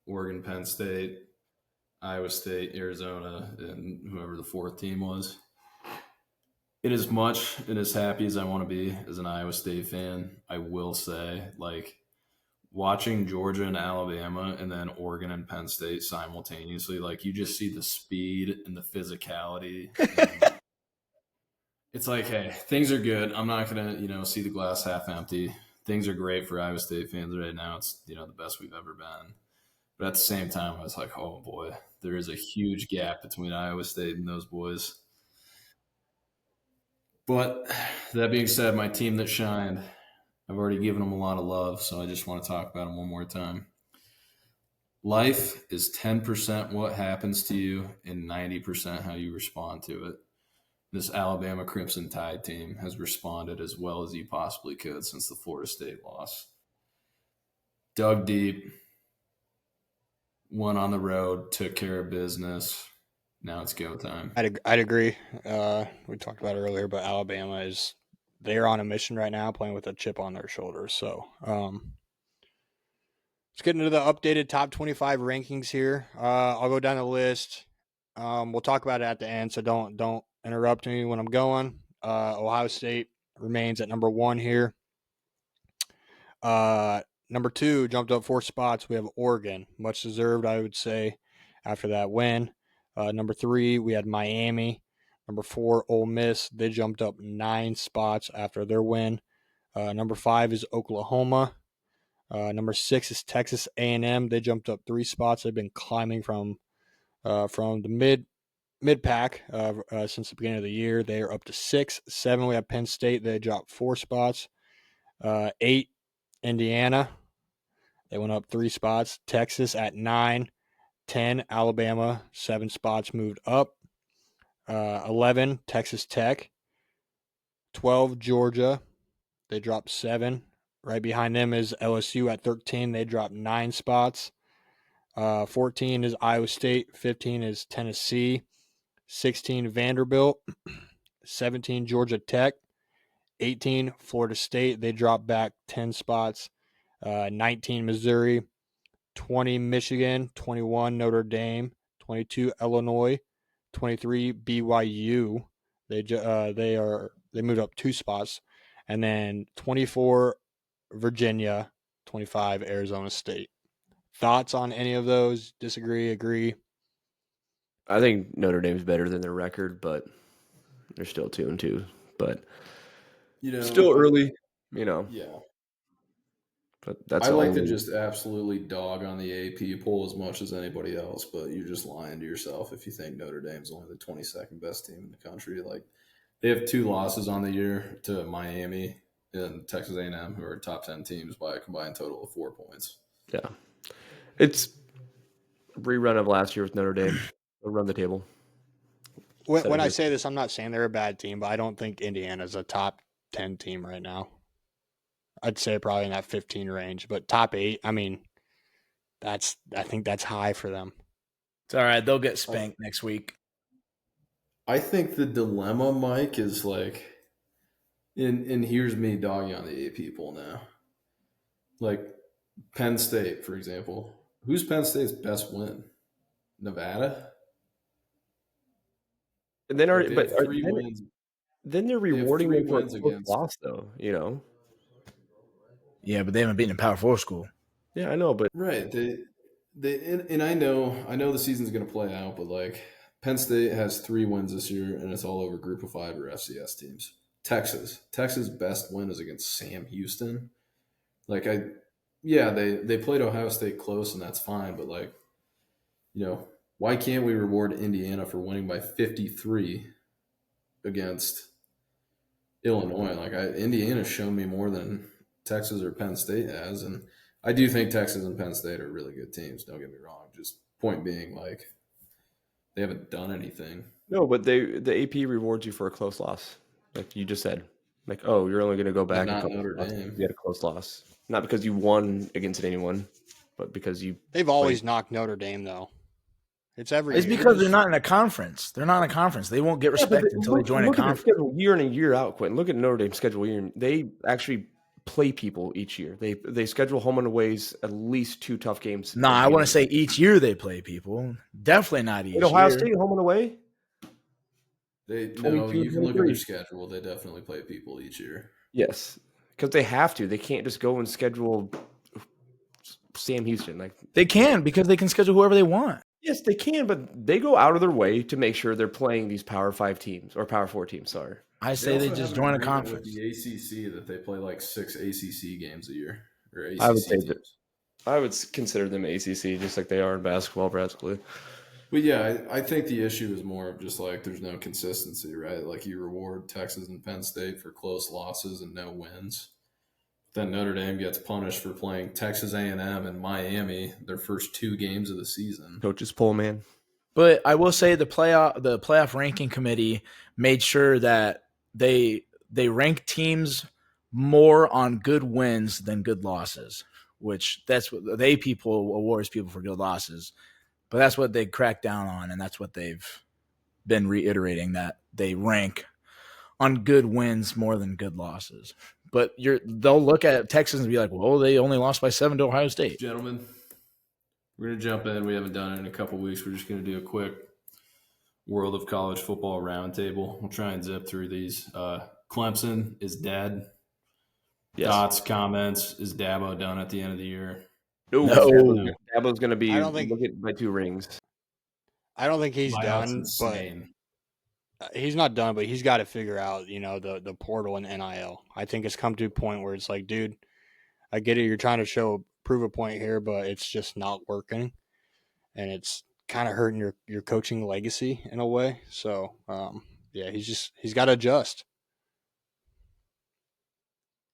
Oregon, Penn State, Iowa State, Arizona, and whoever the fourth team was. In as much and as happy as I want to be as an Iowa State fan, I will say, like, watching Georgia and Alabama and then Oregon and Penn State simultaneously, like, you just see the speed and the physicality. It's like, hey, things are good. I'm not going to, see the glass half empty. Things are great for Iowa State fans right now. It's, the best we've ever been. But at the same time, I was like, oh, boy, there is a huge gap between Iowa State and those boys. But that being said, my team that shined, I've already given them a lot of love, so I just want to talk about them one more time. Life is 10% what happens to you and 90% how you respond to it. This Alabama Crimson Tide team has responded as well as you possibly could since the Florida State loss. Dug deep, went on the road, took care of business. Now it's go time. I'd agree. We talked about it earlier, but Alabama they're on a mission right now, playing with a chip on their shoulders. So let's get into the updated top 25 rankings here. I'll go down the list. We'll talk about it at the end, so don't interrupt me when I'm going. Ohio State remains at number 1 here. Number 2 jumped up 4 spots. We have Oregon, much deserved, I would say, after that win. Number 3, we had Miami. Number 4, Ole Miss. They jumped up 9 spots after their win. Number 5 is Oklahoma. Number 6 is Texas A&M. They jumped up 3 spots. They've been climbing from the mid pack since the beginning of the year. They are up to 6. 7, we have Penn State. They dropped 4 spots. 8, Indiana. They went up 3 spots. Texas at 9. 10, Alabama, 7 spots moved up. 11, Texas Tech. 12, Georgia. They dropped 7. Right behind them is LSU at 13. They dropped 9 spots. 14 is Iowa State. 15 is Tennessee. 16, Vanderbilt. 17, Georgia Tech. 18, Florida State. They dropped back 10 spots. 19, Missouri. 20, Michigan. 21, Notre Dame. 22, Illinois. 23, BYU. They moved up 2 spots. And then 24, Virginia. 25, Arizona State. Thoughts on any of those? Disagree? Agree? I think Notre Dame's better than their record, but they're still 2-2. But still early, Yeah. But that's I like to just absolutely dog on the AP poll as much as anybody else, but you're just lying to yourself if you think Notre Dame's only the 22nd best team in the country. Like, they have 2 losses on the year to Miami and Texas A&M, who are top 10 teams by a combined total of 4 points. Yeah, it's a rerun of last year with Notre Dame. They'll run the table. When I say this, I'm not saying they're a bad team, but I don't think Indiana's a top 10 team right now. I'd say probably in that 15 range, but top 8, I mean, I think that's high for them. It's all right. They'll get spanked next week. I think the dilemma, Mike, is like, and here's me dogging on the AP poll now. Like, Penn State, for example. Who's Penn State's best win? Nevada? And then then they're rewarding them for a loss, though, Yeah, but they haven't beaten a Power 4 school. Yeah, I know, but right. And I know the season's going to play out, but like, Penn State has 3 wins this year, and it's all over Group of 5 or FCS teams. Texas' best win is against Sam Houston. Like, they played Ohio State close, and that's fine, but like, why can't we reward Indiana for winning by 53 against Illinois. Like Indiana's shown me more than Texas or Penn State has, and I do think Texas and Penn State are really good teams. Don't get me wrong. Just point being, like, they haven't done anything. No, but the AP rewards you for a close loss, like you just said. Like, oh, you're only going to go back Not Notre Dame. You had a close loss, not because you won against anyone, but because they've always knocked Notre Dame though. It's because they're not in a conference. They're not in a conference. They won't get respect until they join a conference. Year in and year out, Quentin. Look at Notre Dame's schedule year. They actually play people each year. They schedule home and aways at least 2 tough games. No, I want to say each year they play people. Definitely not each year. Ohio State home and away. You can look at their schedule. They definitely play people each year. Yes, because they have to. They can't just go and schedule Sam Houston. Like they can, because they can schedule whoever they want. Yes, they can, but they go out of their way to make sure they're playing these Power 5 teams or Power 4 teams. Sorry, I say they just join a conference. With the ACC, that they play like 6 ACC games a year, or ACC I would say teams. I would consider them ACC, just like they are in basketball, practically. But yeah, I think the issue is more of just like there's no consistency, right? Like you reward Texas and Penn State for close losses and no wins. Then Notre Dame gets punished for playing Texas A&M and Miami their first 2 games of the season. Coaches pull, man. But I will say the playoff ranking committee made sure that they rank teams more on good wins than good losses, which that's what they awards people for good losses. But that's what they cracked down on, and that's what they've been reiterating, that they rank on good wins more than good losses. But they'll look at Texas and be like, well, they only lost by 7 to Ohio State. Gentlemen, we're going to jump in. We haven't done it in a couple weeks. We're just going to do a quick World of College Football roundtable. We'll try and zip through these. Clemson is dead. Yes. Thoughts, comments. Is Dabo done at the end of the year? No. Dabo's going to be looking by 2 rings. I don't think he's done, but he's not done, but he's got to figure out, the portal and NIL. I think it's come to a point where it's like, dude, I get it. You're trying to prove a point here, but it's just not working. And it's kind of hurting your coaching legacy in a way. So, he's got to adjust.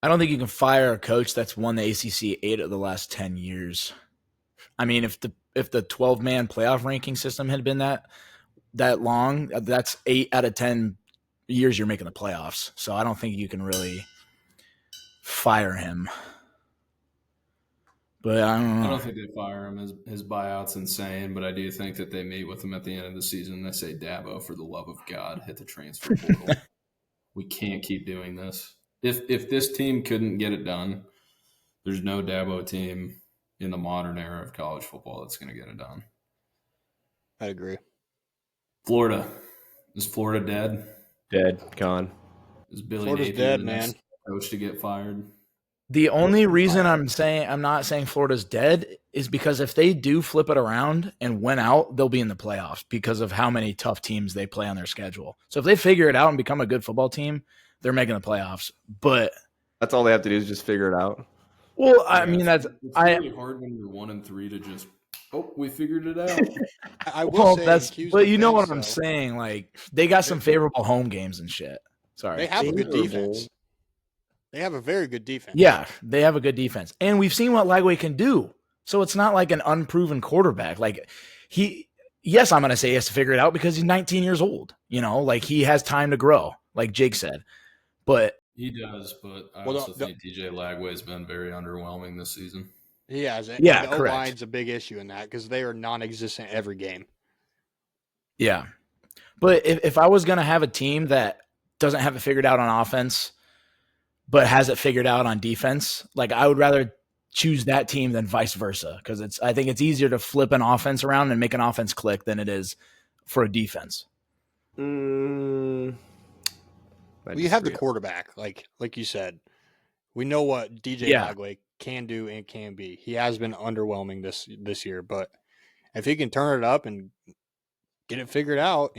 I don't think you can fire a coach that's won the ACC 8 of the last 10 years. I mean, if the 12-man playoff ranking system had been that long, that's 8 out of 10 years you're making the playoffs. So I don't think you can really fire him. But I don't know. I don't think they fire him. His buyout's insane, but I do think that they meet with him at the end of the season and they say, Dabo, for the love of God, hit the transfer portal. We can't keep doing this. If this team couldn't get it done, there's no Dabo team in the modern era of college football that's going to get it done. I agree. Florida. Is Florida dead? Dead. Gone. Is Billy Florida's Napier dead, the man. next coach to get fired? The only reason I'm not saying Florida's dead is because if they do flip it around and win out, they'll be in the playoffs because of how many tough teams they play on their schedule. So if they figure it out and become a good football team, they're making the playoffs. But that's all they have to do is just figure it out. Well, I mean, it's really hard when you're 1-3 to just, we figured it out. I will say, but you know what I'm saying? Like, they got some favorable home games and shit. Sorry, they have a good defense. They have a very good defense. Yeah, they have a good defense, and we've seen what Lagway can do. So it's not like an unproven quarterback. Like yes, I'm going to say he has to figure it out because he's 19 years old. Like he has time to grow, like Jake said. But he does, but I also think TJ Lagway's been very underwhelming this season. He has. Yeah, the correct. O-line's a big issue in that because they are non-existent every game. Yeah. But if I was going to have a team that doesn't have it figured out on offense but has it figured out on defense, like I would rather choose that team than vice versa because I think it's easier to flip an offense around and make an offense click than it is for a defense. Well, you have the quarterback, like you said. We know what DJ Lagway can do and can be. He has been underwhelming this year, but if he can turn it up and get it figured out,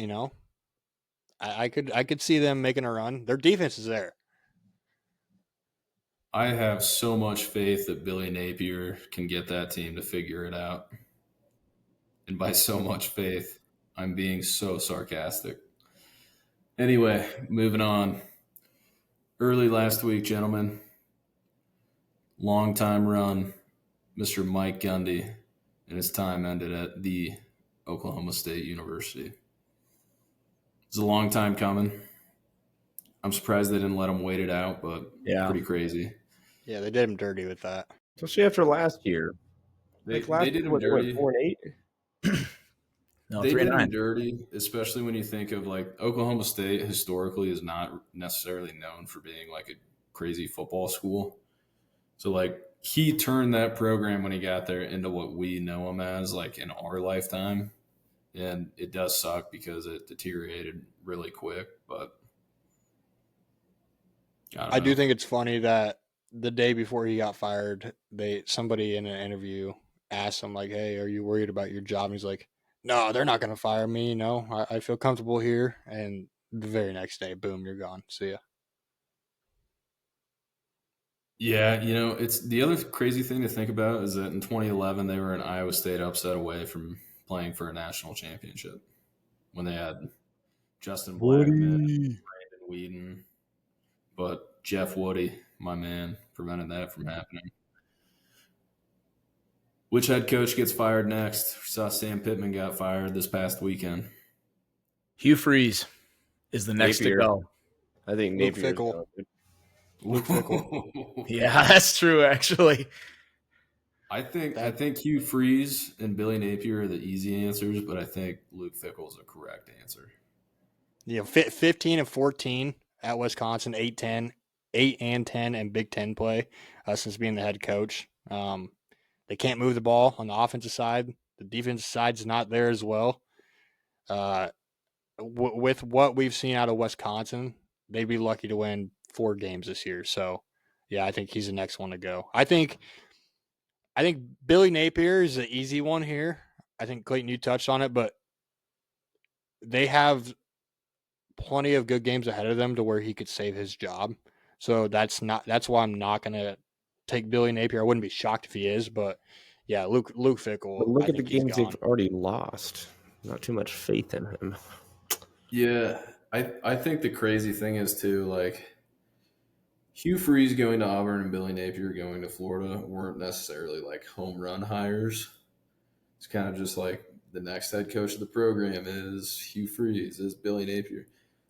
I could see them making a run. Their defense is there. I have so much faith that Billy Napier can get that team to figure it out. And by so much faith, I'm being so sarcastic. Anyway, moving on. Early last week, gentlemen, long time run, Mr. Mike Gundy, and his time ended at the Oklahoma State University. It's a long time coming. I'm surprised they didn't let him wait it out, but pretty crazy. Yeah, they did him dirty with that. Especially after last year. They did him dirty. 4-8? No, they did 3-9. him dirty, especially when you think of like Oklahoma State historically is not necessarily known for being like a crazy football school. So like he turned that program when he got there into what we know him as like in our lifetime. And it does suck because it deteriorated really quick, but I do think it's funny that the day before he got fired, somebody in an interview asked him like, "Hey, are you worried about your job?" And he's like, "No, they're not going to fire me. No, I feel comfortable here." And the very next day, boom, you're gone. See ya. Yeah, it's the other crazy thing to think about is that in 2011 they were an Iowa State upset away from playing for a national championship when they had Justin Blackman, Brandon Whedon, but Jeff Woody, my man, prevented that from happening. Which head coach gets fired next? We saw Sam Pittman got fired this past weekend. Hugh Freeze is the next Napier. to go. I think Luke Napier. Fickle. Luke Fickle. Yeah, that's true, actually. I think Hugh Freeze and Billy Napier are the easy answers, but I think Luke Fickle is a correct answer. 15 and 14 at Wisconsin, 8-10, 8-10 in Big Ten play since being the head coach. They can't move the ball on the offensive side. The defensive side's not there as well. With what we've seen out of Wisconsin, they'd be lucky to win 4 games this year. So, yeah, I think he's the next one to go. I think Billy Napier is the easy one here. I think, Clayton, you touched on it, but they have plenty of good games ahead of them to where he could save his job. So that's why I'm not going to take Billy Napier. I wouldn't be shocked if he is, but yeah, Luke Fickle. But look at the games they've already lost. Not too much faith in him. Yeah, I think the crazy thing is too, like Hugh Freeze going to Auburn and Billy Napier going to Florida weren't necessarily like home run hires. It's kind of just like the next head coach of the program is Hugh Freeze, is Billy Napier.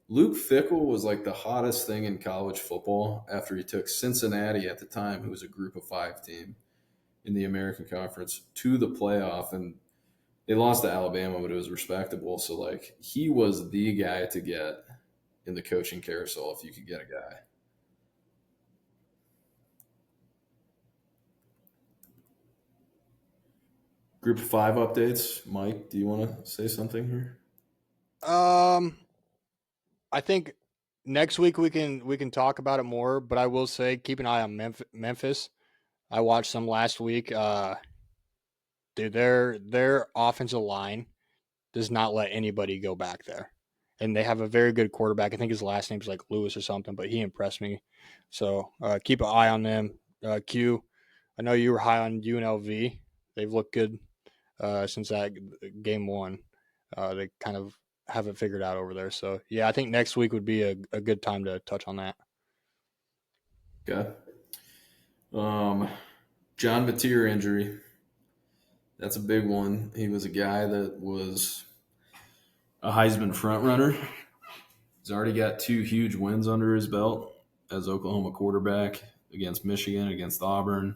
Luke Fickle was like the hottest thing in college football after he took Cincinnati at the time, who was a group of 5 team in the American Conference, to the playoff. And they lost to Alabama, but it was respectable. So, like, he was the guy to get in the coaching carousel if you could get a guy. Group of 5 updates. Mike, do you want to say something here? I think next week we can talk about it more, but I will say keep an eye on Memphis. I watched them last week. Dude, their offensive line does not let anybody go back there. And they have a very good quarterback. I think his last name's like Lewis or something, but he impressed me. So keep an eye on them. Q, I know you were high on UNLV. They've looked good since that game 1. They kind of have it figured out over there. So, yeah, I think next week would be a good time to touch on that. Okay. John Mateer injury. That's a big one. He was a guy that was a Heisman frontrunner. He's already got 2 huge wins under his belt as Oklahoma quarterback against Michigan, against Auburn.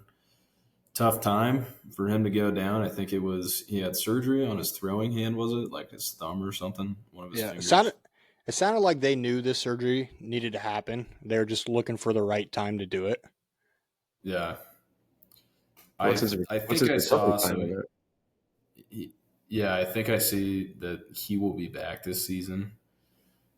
Tough time for him to go down. I think he had surgery on his throwing hand, was it? Like his thumb or something? One of his fingers. It sounded like they knew this surgery needed to happen. They were just looking for the right time to do it. Yeah. I think I saw some. Yeah, I think I see that he will be back this season.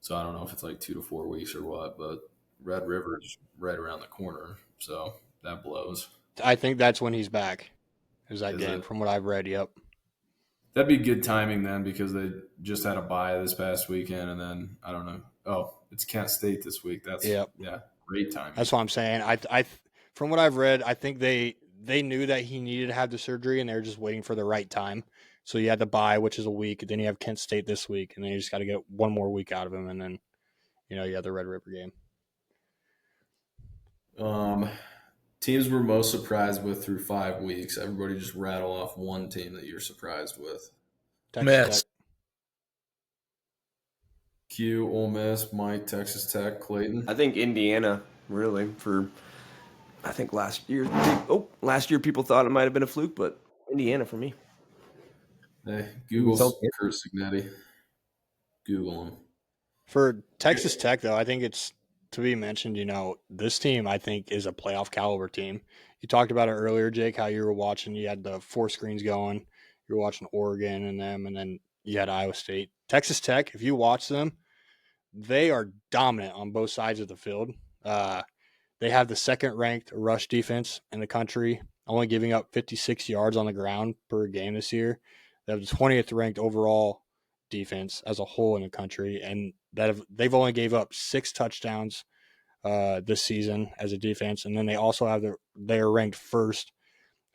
So I don't know if it's like 2 to 4 weeks or what, but Red River's right around the corner, so that blows. I think that's when he's back. Is that Is game it? from what I've read? Yep. That'd be good timing then because they just had a bye this past weekend, and then I don't know. Oh, it's Kent State this week. That's great timing. That's what I'm saying. I from what I've read, I think they knew that he needed to have the surgery, and they're just waiting for the right time. So you had the bye, which is a week. Then you have Kent State this week, and then you just got to get one more week out of him, and then you had the Red River game. Teams we're most surprised with through 5 weeks. Everybody just rattle off one team that you're surprised with. Texas Tech. Q, Ole Miss, Mike, Texas Tech, Clayton. I think Indiana, really, I think last year people thought it might have been a fluke, but Indiana for me. Hey, Google's Kurt Signetti. Google him. For Texas Tech, though, I think it's to be mentioned, this team, I think, is a playoff caliber team. You talked about it earlier, Jake, how you were watching. You had the 4 screens going. You were watching Oregon and them, and then you had Iowa State. Texas Tech, if you watch them, they are dominant on both sides of the field. They have the second-ranked rush defense in the country, only giving up 56 yards on the ground per game this year. They have the 20th ranked overall defense as a whole in the country, and they've only gave up 6 touchdowns this season as a defense. And then they also have they're ranked first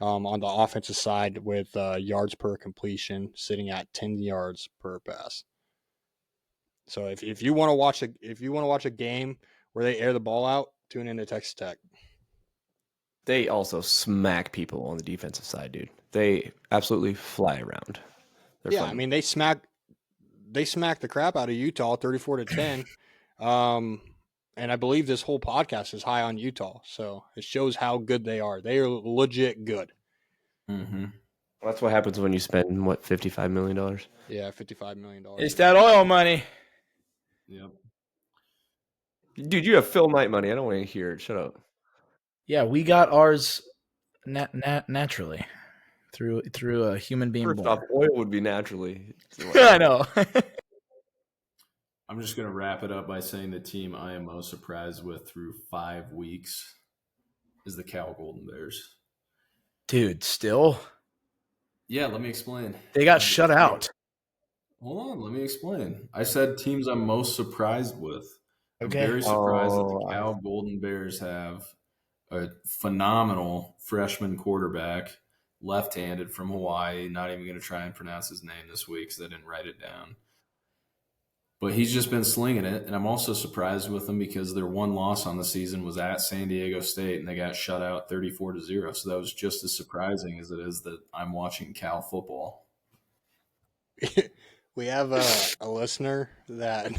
on the offensive side with yards per completion, sitting at 10 yards per pass. So if you want to watch a game where they air the ball out, tune into Texas Tech. They also smack people on the defensive side, dude. They absolutely fly around. They're fun. I mean they smack the crap out of Utah 34-10. And I believe this whole podcast is high on Utah, so it shows how good they are. They are legit good. Mm-hmm. Well, that's what happens when you spend $55 million. Yeah, $55 million. It's that oil money. Yep. Dude, you have Phil Knight money. I don't want to hear it. Shut up. Yeah, we got ours naturally through a human being. First off, oil would be naturally. I know. I'm just going to wrap it up by saying the team I am most surprised with through 5 weeks is the Cal Golden Bears. Dude, still? Yeah, let me explain. They got shut out. Hold on, let me explain. I said teams I'm most surprised with. Okay. I'm very surprised that the Cal Golden Bears have a phenomenal freshman quarterback, left-handed from Hawaii. Not even going to try and pronounce his name this week because I didn't write it down. But he's just been slinging it, and I'm also surprised with them because their one loss on the season was at San Diego State, and they got shut out 34-0. So that was just as surprising as it is that I'm watching Cal football. We have a listener that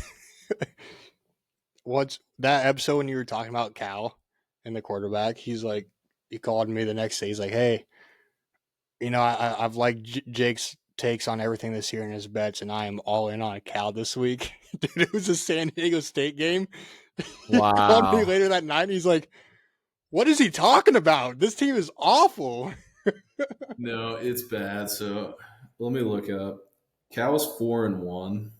what's that episode when you were talking about Cal and the quarterback? He's like, he called me the next day. He's like, hey, I've liked Jake's takes on everything this year in his bets, and I am all in on Cal this week. Dude, it was a San Diego State game. Wow. He called me later that night, and he's like, what is he talking about? This team is awful. No, it's bad. So let me look up. Cal's 4-1.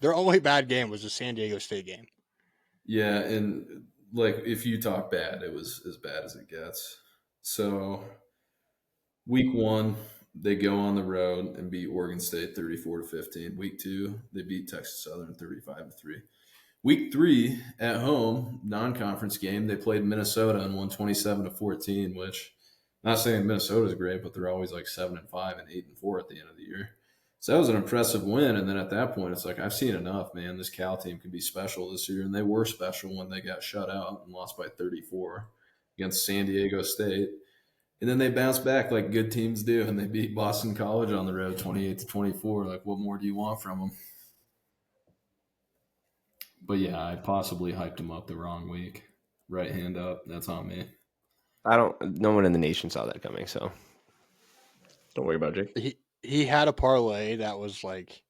Their only bad game was the San Diego State game. Yeah, and like if you talk bad, it was as bad as it gets. So week 1, they go on the road and beat Oregon State 34-15. Week 2, they beat Texas Southern 35-3. Week 3 at home, non-conference game, they played Minnesota and won 27-14, which not saying Minnesota's great, but they're always like 7-5 and 8-4 at the end of the year. So that was an impressive win. And then at that point, it's like, I've seen enough, man. This Cal team can be special this year. And they were special when they got shut out and lost by 34 against San Diego State. And then they bounced back like good teams do, and they beat Boston College on the road 28-24. Like, what more do you want from them? But yeah, I possibly hyped them up the wrong week. Right hand up. That's on me. No one in the nation saw that coming, so don't worry about it, Jake. He had a parlay that was like,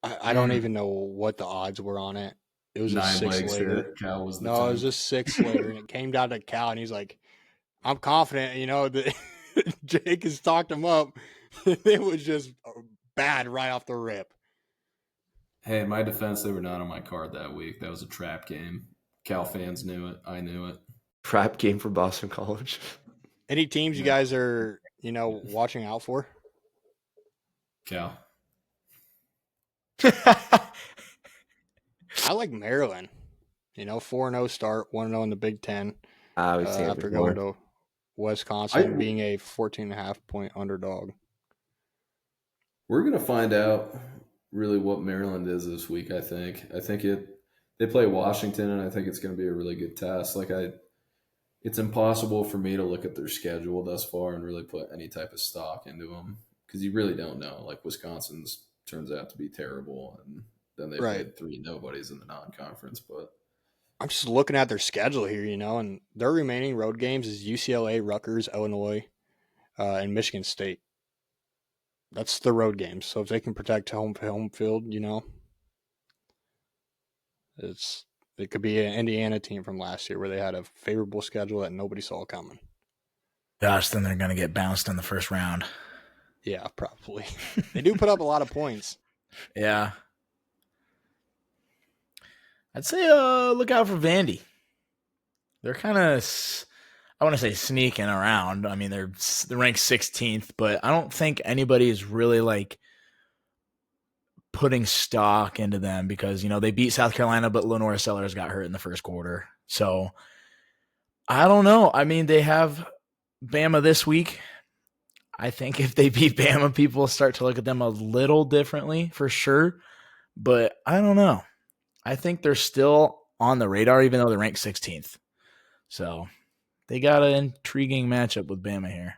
I don't even know what the odds were on it. It was 9 a 6 legs later. Cal was No, it was just 6 later, and it came down to Cal, and he's like, I'm confident, that Jake has talked him up. It was just bad right off the rip. Hey, in my defense, they were not on my card that week. That was a trap game. Cal fans knew it. I knew it. Trap game for Boston College. Any teams you guys are, watching out for? Cal. I like Maryland. 4-0 start, 1-0 in the Big Ten. After going to Wisconsin, being a 14.5 point underdog. We're going to find out really what Maryland is this week. I think they play Washington, and I think it's going to be a really good test. It's impossible for me to look at their schedule thus far and really put any type of stock into them because you really don't know. Like Wisconsin's turns out to be terrible, and then they played 3 nobodies in the non-conference. But I'm just looking at their schedule here, and their remaining road games is UCLA, Rutgers, Illinois, and Michigan State. That's the road games. So if they can protect home field, it could be an Indiana team from last year where they had a favorable schedule that nobody saw coming. Gosh, then they're going to get bounced in the first round. Yeah, probably. They do put up a lot of points. Yeah. I'd say look out for Vandy. They're kind of, I want to say, sneaking around. I mean, they're ranked 16th, but I don't think anybody is really putting stock into them because, they beat South Carolina, but Lenora Sellers got hurt in the first quarter. So I don't know. I mean, they have Bama this week. I think if they beat Bama, people start to look at them a little differently for sure. But I don't know. I think they're still on the radar, even though they're ranked 16th. So they got an intriguing matchup with Bama here.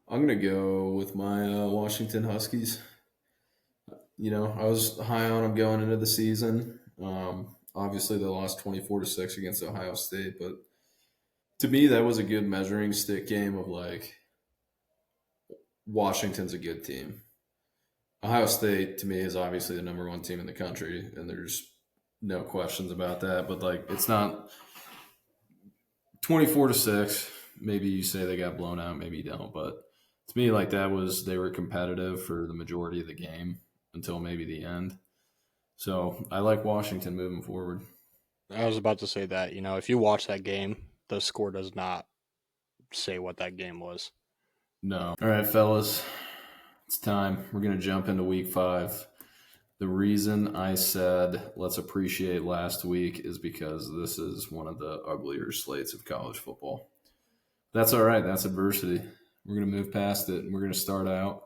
I'm going to go with my Washington Huskies. I was high on them going into the season. Obviously, they lost 24-6 against Ohio State, but to me, that was a good measuring stick game of Washington's a good team. Ohio State, to me, is obviously the number 1 team in the country, and there's no questions about that. But it's not 24-6. Maybe you say they got blown out, maybe you don't. But to me, they were competitive for the majority of the game until maybe the end. So I like Washington moving forward. I was about to say that, if you watch that game, the score does not say what that game was. No. All right, fellas, it's time. We're going to jump into week 5. The reason I said let's appreciate last week is because this is one of the uglier slates of college football. That's all right. That's adversity. We're going to move past it, and we're going to start out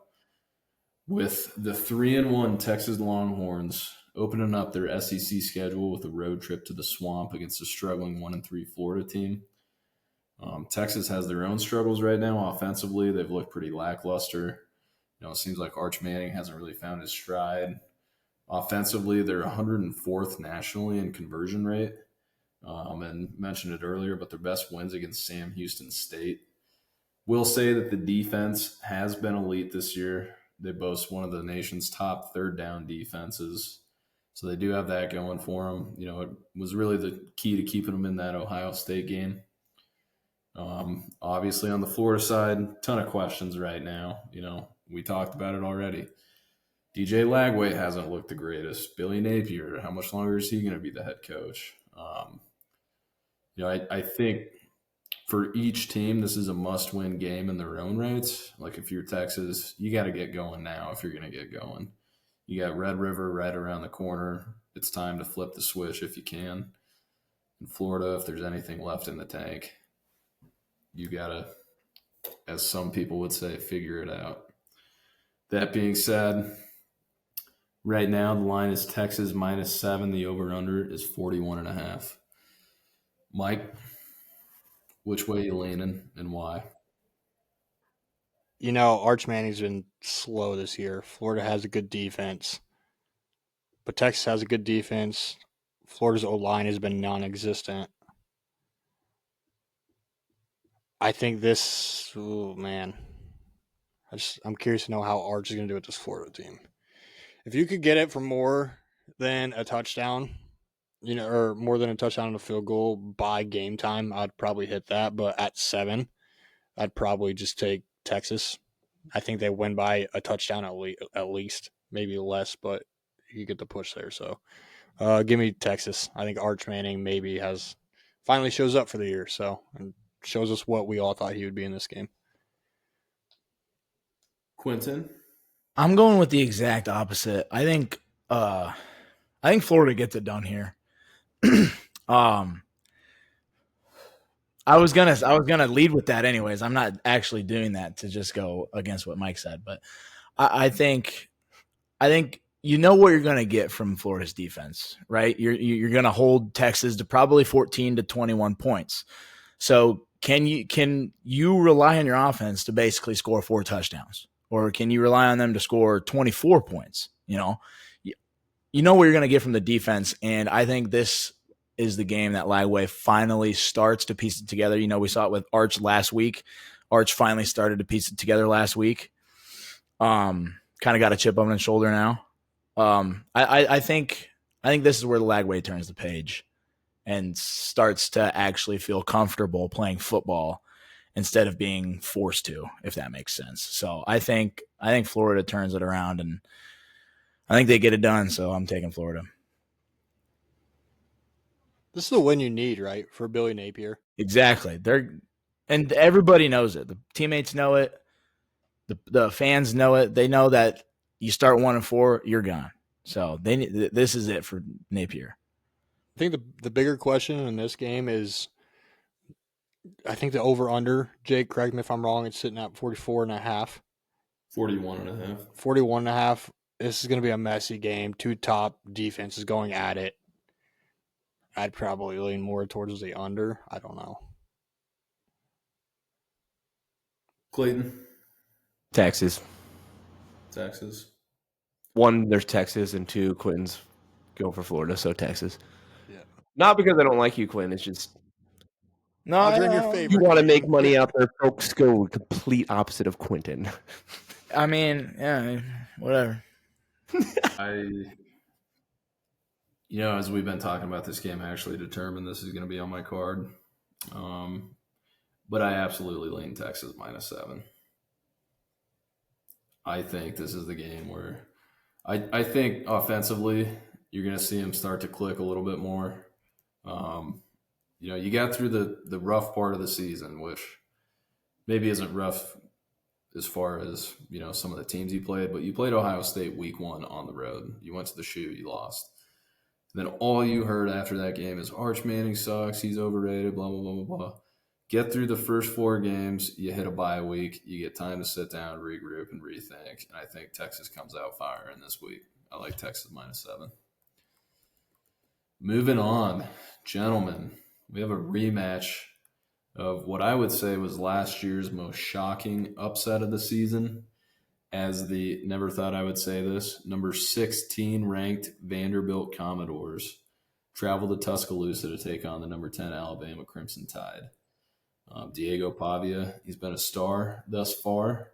with the 3-1 Texas Longhorns opening up their SEC schedule with a road trip to the Swamp against a struggling 1-3 Florida team. Texas has their own struggles right now offensively. They've looked pretty lackluster. It seems like Arch Manning hasn't really found his stride. Offensively, they're 104th nationally in conversion rate. And mentioned it earlier, but their best wins against Sam Houston State. Will say that the defense has been elite this year. They boast one of the nation's top third down defenses. So they do have that going for them. It was really the key to keeping them in that Ohio State game. Obviously on the Florida side, ton of questions right now. We talked about it already. DJ Lagway hasn't looked the greatest. Billy Napier, how much longer is he going to be the head coach? I think for each team, this is a must-win game in their own rights. If you're Texas, you got to get going now if you're going to get going. You got Red River right around the corner. It's time to flip the switch if you can. In Florida, if there's anything left in the tank, you got to, as some people would say, figure it out. That being said, right now the line is Texas -7. The over-under is 41.5. Mike, which way you leaning and why? Arch Manning's been slow this year. Florida has a good defense, but Texas has a good defense. Florida's O-line has been non-existent. I think this, I'm curious to know how Arch is going to do with this Florida team. If you could get it for more than a touchdown, or more than a touchdown and a field goal by game time, I'd probably hit that. But at 7, I'd probably just take Texas. I think they win by a touchdown at least, maybe less, but you get the push there. So give me Texas. I think Arch Manning maybe finally shows up for the year, and shows us what we all thought he would be in this game. Quentin? I'm going with the exact opposite. I think Florida gets it done here. I was gonna lead with that anyways. I'm not actually doing that to just go against what Mike said, but I think you know what you're going to get from Florida's defense, right? You're going to hold Texas to probably 14 to 21 points. So can you rely on your offense to basically score 4 touchdowns, or can you rely on them to score 24 points? You know what you're going to get from the defense, and I think this is the game that Lagway finally starts to piece it together. You know, we saw it with Arch last week. Arch finally started to piece it together last week. Kind of got a chip on his shoulder now. I think this is where the Lagway turns the page and starts to actually feel comfortable playing football instead of being forced to, if that makes sense. So I think Florida turns it around, and I think they get it done. So I'm taking Florida. This is the win you need, right, for Billy Napier? Exactly. And everybody knows it. The teammates know it. The fans know it. They know that you start 1-4, you're gone. So this is it for Napier. I think the bigger question in this game is, I think the over-under, Jake, correct me if I'm wrong, it's sitting at 44.5. 41.5. 41.5. This is going to be a messy game. 2 top defenses going at it. I'd probably lean more towards the under. I don't know. Clayton? Texas. 1, there's Texas, and 2, Quentin's go for Florida, so Texas. Yeah. Not because I don't like you, Quentin. It's just Odds are in your favor. You want to make money out there, folks. Go complete opposite of Quentin. I mean, yeah, whatever. As we've been talking about this game, I actually determined this is going to be on my card. But I absolutely lean Texas -7. I think this is the game where I think offensively you're going to see him start to click a little bit more. You got through the rough part of the season, which maybe isn't rough as far as, some of the teams you played, but you played Ohio State week 1 on the road. You went to the shoe, you lost. Then all you heard after that game is Arch Manning sucks, he's overrated, blah, blah, blah, blah, blah. Get through the first 4 games, you hit a bye week, you get time to sit down, regroup, and rethink. And I think Texas comes out firing this week. I like Texas -7. Moving on, gentlemen, we have a rematch of what I would say was last year's most shocking upset of the season. As the, never thought I would say this, number 16 ranked Vanderbilt Commodores travel to Tuscaloosa to take on the number 10 Alabama Crimson Tide. Diego Pavia, he's been a star thus far,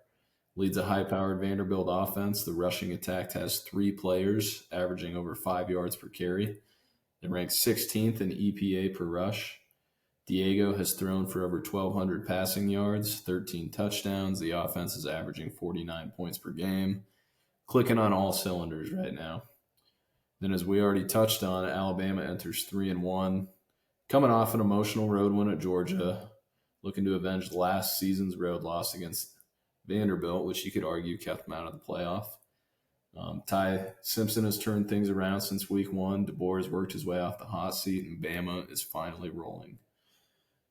leads a high-powered Vanderbilt offense. The rushing attack has 3 players averaging over 5 yards per carry. It ranks 16th in EPA per rush. Diego has thrown for over 1,200 passing yards, 13 touchdowns. The offense is averaging 49 points per game. Clicking on all cylinders right now. Then, as we already touched on, Alabama enters 3-1, coming off an emotional road win at Georgia, looking to avenge last season's road loss against Vanderbilt, which you could argue kept them out of the playoff. Ty Simpson has turned things around since week 1. DeBoer has worked his way off the hot seat, and Bama is finally rolling.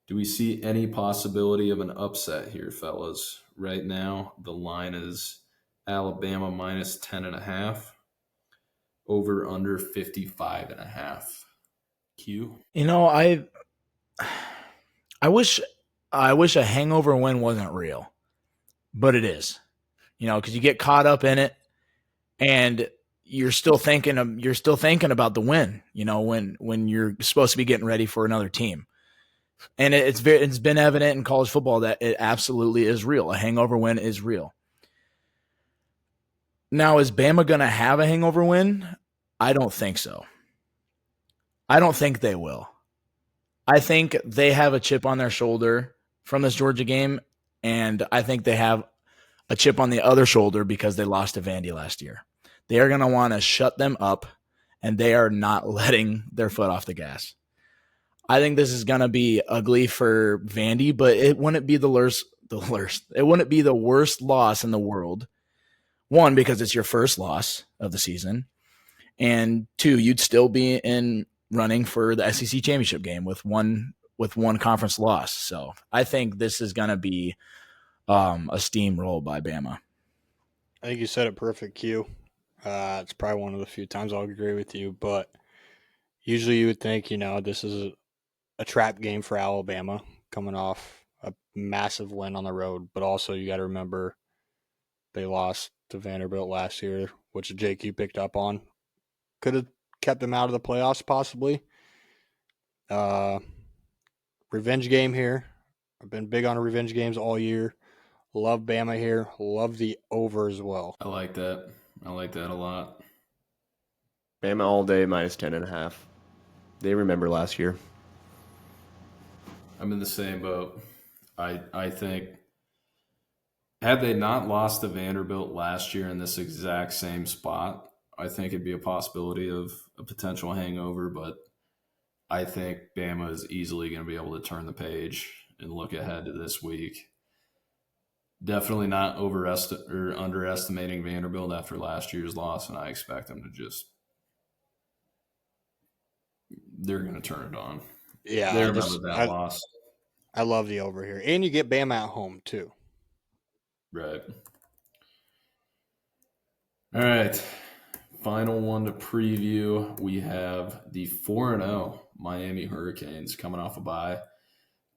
Do we see any possibility of an upset here, fellas? Right now, the line is Alabama -10.5, over under 55.5. Q? I wish a hangover win wasn't real, but it is. Because you get caught up in it, and you're still thinking about the win. When you're supposed to be getting ready for another team. And it's been evident in college football that it absolutely is real. A hangover win is real. Now, is Bama going to have a hangover win? I don't think so. I don't think they will. I think they have a chip on their shoulder from this Georgia game, and I think they have a chip on the other shoulder because they lost to Vandy last year. They are going to want to shut them up, and they are not letting their foot off the gas. I think this is going to be ugly for Vandy, but it wouldn't be the worst. It wouldn't be the worst loss in the world. 1, because it's your first loss of the season, and 2, you'd still be in running for the SEC championship game with one conference loss. So I think this is going to be a steamroll by Bama. I think you said it perfect, Q. It's probably one of the few times I'll agree with you, but usually you would think, this is a trap game for Alabama coming off a massive win on the road, but also you got to remember they lost to Vanderbilt last year, which JQ picked up on. Could have kept them out of the playoffs possibly. Revenge game here. I've been big on revenge games all year. Love Bama here. Love the over as well. I like that. I like that a lot. Bama all day minus 10.5. They remember last year. I'm in the same boat. I think had they not lost to Vanderbilt last year in this exact same spot, I think it'd be a possibility of a potential hangover, but I think Bama is easily going to be able to turn the page and look ahead to this week. Definitely not underestimating Vanderbilt after last year's loss, and I expect them to they're going to turn it on. Yeah, they remember that loss. I love the over here. And you get Bama at home, too. Right. All right. Final one to preview. We have the 4-0 Miami Hurricanes coming off a bye.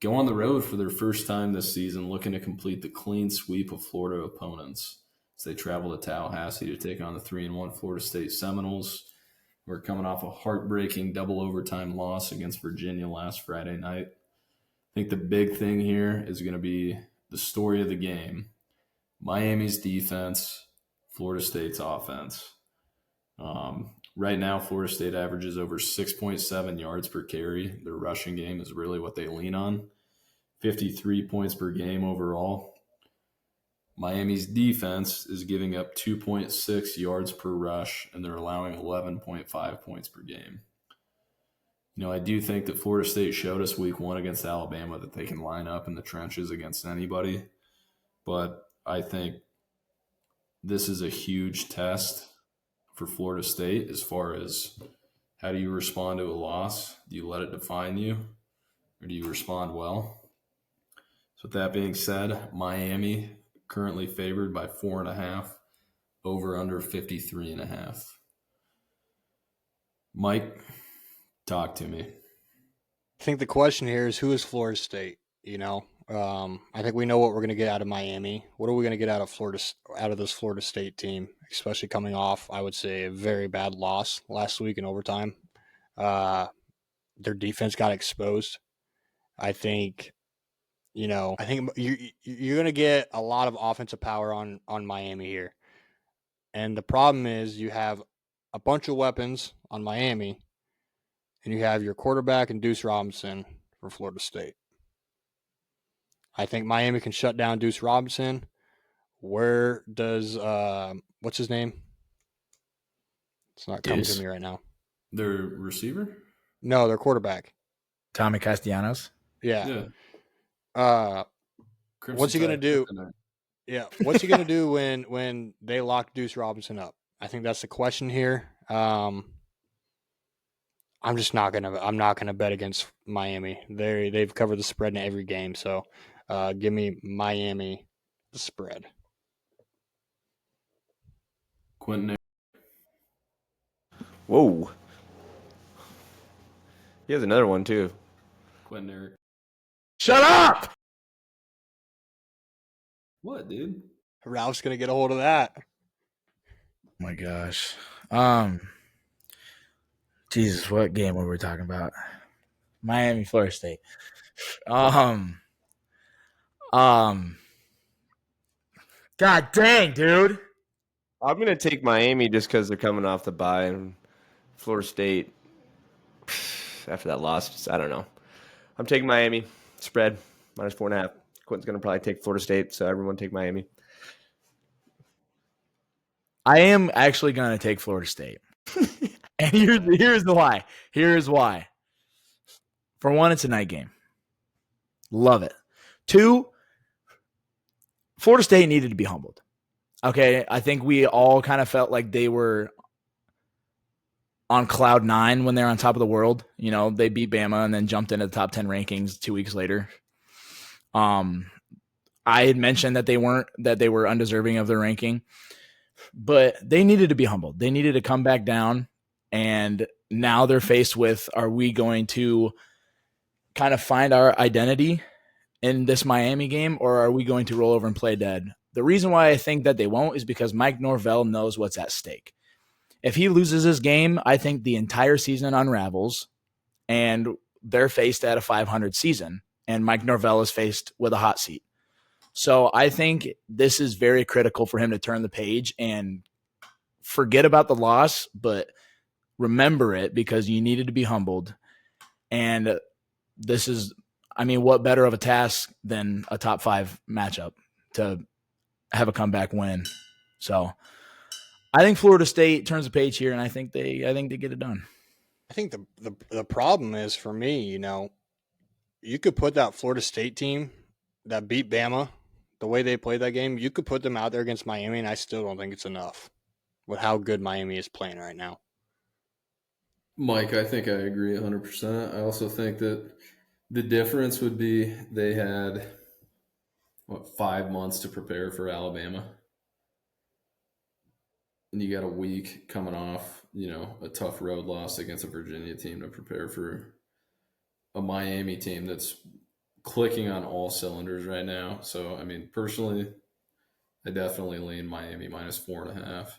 Go on the road for their first time this season, looking to complete the clean sweep of Florida opponents as they travel to Tallahassee to take on the 3-1 Florida State Seminoles. We're coming off a heartbreaking double overtime loss against Virginia last Friday night. I think the big thing here is going to be the story of the game. Miami's defense, Florida State's offense. Right now, Florida State averages over 6.7 yards per carry. Their rushing game is really what they lean on. 53 points per game overall. Miami's defense is giving up 2.6 yards per rush, and they're allowing 11.5 points per game. I do think that Florida State showed us week 1 against Alabama that they can line up in the trenches against anybody. But I think this is a huge test for Florida State as far as how do you respond to a loss? Do you let it define you, or do you respond well? So with that being said, Miami currently favored by 4.5, over under 53.5. Mike, talk to me. I think the question here is who is Florida State? I think we know what we're going to get out of Miami. What are we going to get out of this Florida State team, especially coming off, I would say, a very bad loss last week in overtime. Their defense got exposed. I think you're going to get a lot of offensive power on Miami here. And the problem is you have a bunch of weapons on Miami, and you have your quarterback and Deuce Robinson for Florida State. I think Miami can shut down Deuce Robinson. Where does what's his name? It's not coming to me right now. Their receiver? No, their quarterback. Tommy Castellanos. Yeah. What's he gonna do? Yeah. What's he gonna do when they lock Deuce Robinson up? I think that's the question here. I'm not gonna bet against Miami. They've covered the spread in every game, so give me Miami the spread. Quentin. Whoa. He has another one too. Quentin Eric. Shut up! What, dude? Ralph's gonna get a hold of that. Oh my gosh. Jesus, what game were we talking about? Miami, Florida State. God dang, dude. I'm going to take Miami just because they're coming off the bye, and Florida State, after that loss, I don't know. I'm taking Miami. Spread, minus 4.5. Quentin's going to probably take Florida State, so everyone take Miami. I am actually going to take Florida State. And here's the why. Here's why. For one, it's a night game. Love it. 2, Florida State needed to be humbled. Okay, I think we all kind of felt like they were on cloud 9 when they're on top of the world. They beat Bama and then jumped into the top 10 rankings 2 weeks later. I had mentioned that they were undeserving of their ranking. but they needed to be humbled. They needed to come back down, and now they're faced with, are we going to kind of find our identity in this Miami game, or are we going to roll over and play dead? The reason why I think that they won't is because Mike Norvell knows what's at stake. If he loses this game, I think the entire season unravels, and they're faced at a 500 season, and Mike Norvell is faced with a hot seat. So I think this is very critical for him to turn the page and forget about the loss, but remember it because you needed to be humbled. And this is, I mean, what better of a task than a top 5 matchup to have a comeback win? So I think Florida State turns the page here, and I think they get it done. I think the problem is, for me, you could put that Florida State team that beat Bama, the way they played that game, you could put them out there against Miami, and I still don't think it's enough with how good Miami is playing right now. Mike, I think I agree 100%. I also think that the difference would be they had, 5 months to prepare for Alabama. And you got a week coming off, a tough road loss against a Virginia team to prepare for a Miami team that's clicking on all cylinders right now. So, I mean, personally, I definitely lean Miami -4.5.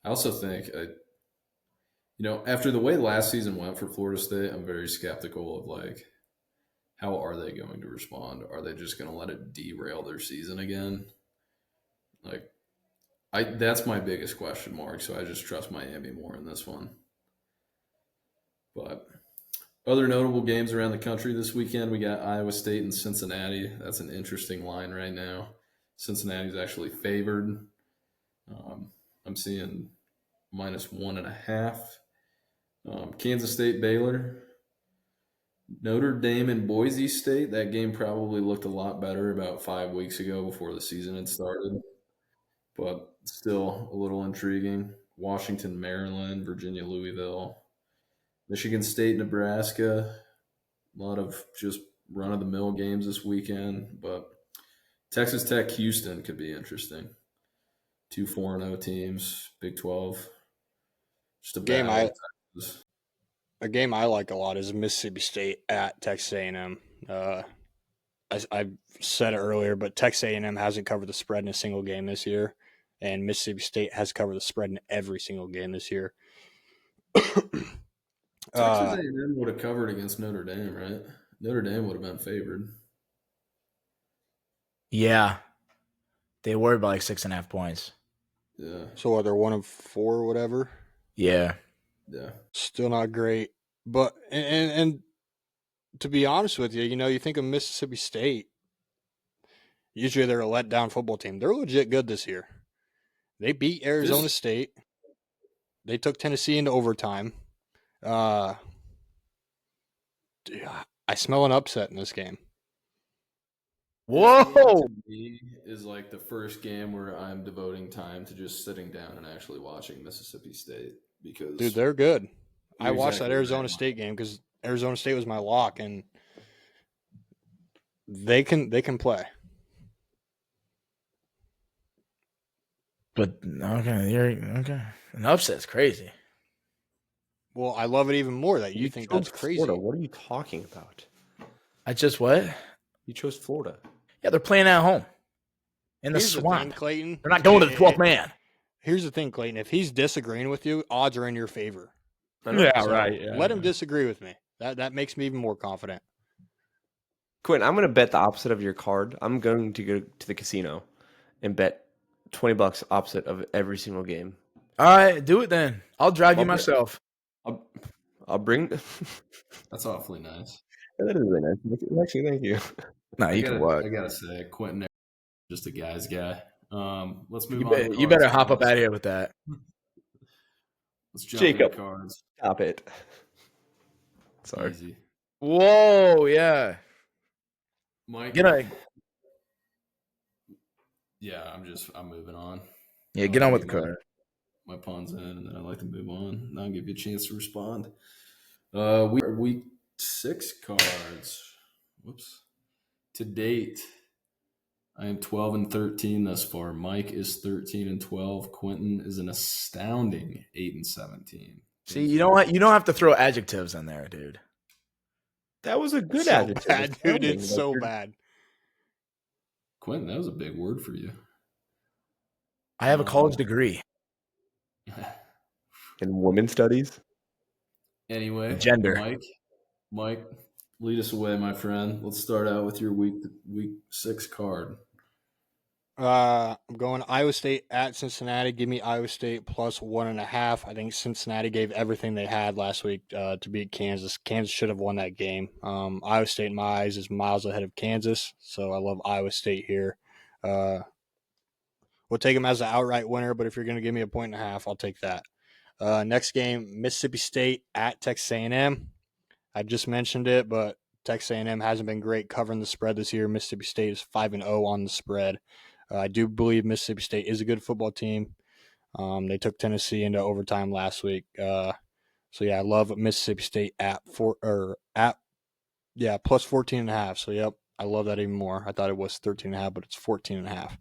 I also think, after the way last season went for Florida State, I'm very skeptical of how are they going to respond? Are they just going to let it derail their season again? That's my biggest question mark. So I just trust Miami more in this one. But other notable games around the country this weekend, we got Iowa State and Cincinnati. That's an interesting line right now. Cincinnati's actually favored. I'm seeing -1.5. Kansas State, Baylor. Notre Dame and Boise State. That game probably looked a lot better about 5 weeks ago before the season had started, but still a little intriguing. Washington, Maryland, Virginia, Louisville, Michigan State, Nebraska. A lot of just run-of-the-mill games this weekend, but Texas Tech, Houston could be interesting. 2 4-0 teams, Big 12. Just a game I like a lot is Mississippi State at Texas A&M. I said it earlier, but Texas A&M hasn't covered the spread in a single game this year, and Mississippi State has covered the spread in every single game this year. Texas A&M would have covered against Notre Dame, right? Notre Dame would have been favored. Yeah, they were by 6.5 points. Yeah. So are they 1 of 4 or whatever? Yeah. Yeah. Still not great. But and to be honest with you, you think of Mississippi State. Usually they're a letdown football team. They're legit good this year. They beat Arizona State. They took Tennessee into overtime. I smell an upset in this game. Whoa! To me is the first game where I'm devoting time to just sitting down and actually watching Mississippi State because dude, they're good. I watched that Arizona State game because Arizona State was my lock, and they can play. But okay. An upset's crazy. Well, I love it even more that you think that's crazy. Florida. What are you talking about? I just what? You chose Florida. Yeah, they're playing at home in the swamp. Thing, Clayton. They're not going to the 12th man. Here's the thing, Clayton. If he's disagreeing with you, odds are in your favor. Yeah, so right. Yeah, let him disagree with me. That makes me even more confident. Quentin, I'm going to bet the opposite of your card. I'm going to go to the casino and bet $20 opposite of every single game. All right, do it then. I'll drive you myself. I'll bring. That's awfully nice. That is really nice. Actually, thank you. No, you can watch. I gotta say, Quentin, just a guy's guy. Let's move on. You better hop up out of here with that. Let's jump Jacob, into cards. Stop it. Sorry. Easy. Whoa, yeah. Mike. Yeah, I'm moving on. Yeah, get on with the card. My pun's in, and then I like to move on. Now I'll give you a chance to respond. Week 6 cards. Whoops. To date, I am 12-13 thus far. Mike is 13-12. Quentin is an astounding 8-17. See, you know what? You don't have to throw adjectives in there, dude. That was a good so adjective. bad, dude. It's so bad. Quentin, that was a big word for you. I have a college degree in women's studies. Anyway, Gender. Mike, lead us away, my friend. Let's start out with your week 6 card. I'm going Iowa State at Cincinnati. Give me Iowa State plus 1.5. I think Cincinnati gave everything they had last week to beat Kansas. Kansas should have won that game. Iowa State, in my eyes, is miles ahead of Kansas, so I love Iowa State here. We'll take them as an outright winner, but if you're going to give me a 1.5, I'll take that. Next game, Mississippi State at Texas A&M. I just mentioned it, but Texas A&M hasn't been great covering the spread this year. Mississippi State is 5-0 on the spread. I do believe Mississippi State is a good football team. They took Tennessee into overtime last week. So yeah, I love Mississippi State at plus 14.5. So yep, I love that even more. I thought it was 13.5, but it's 14.5.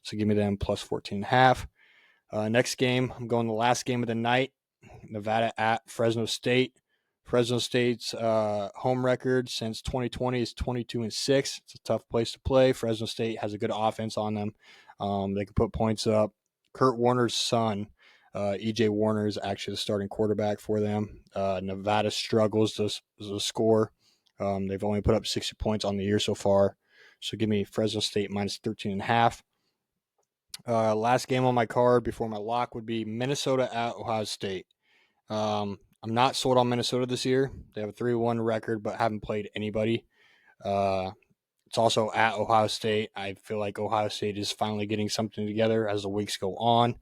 So give me them plus 14.5. Next game, I'm going the last game of the night. Nevada at Fresno State. Fresno State's home record since 2020 is 22-6. It's a tough place to play. Fresno State has a good offense on them. They can put points up. Kurt Warner's son, E.J. Warner, is actually the starting quarterback for them. Nevada struggles to score. They've only put up 60 points on the year so far. So give me Fresno State minus 13.5. Last game on my card before my lock would be Minnesota at Ohio State. I'm not sold on Minnesota this year. They have a 3-1 record, but haven't played anybody. It's also at Ohio State. I feel like Ohio State is finally getting something together as the weeks go on.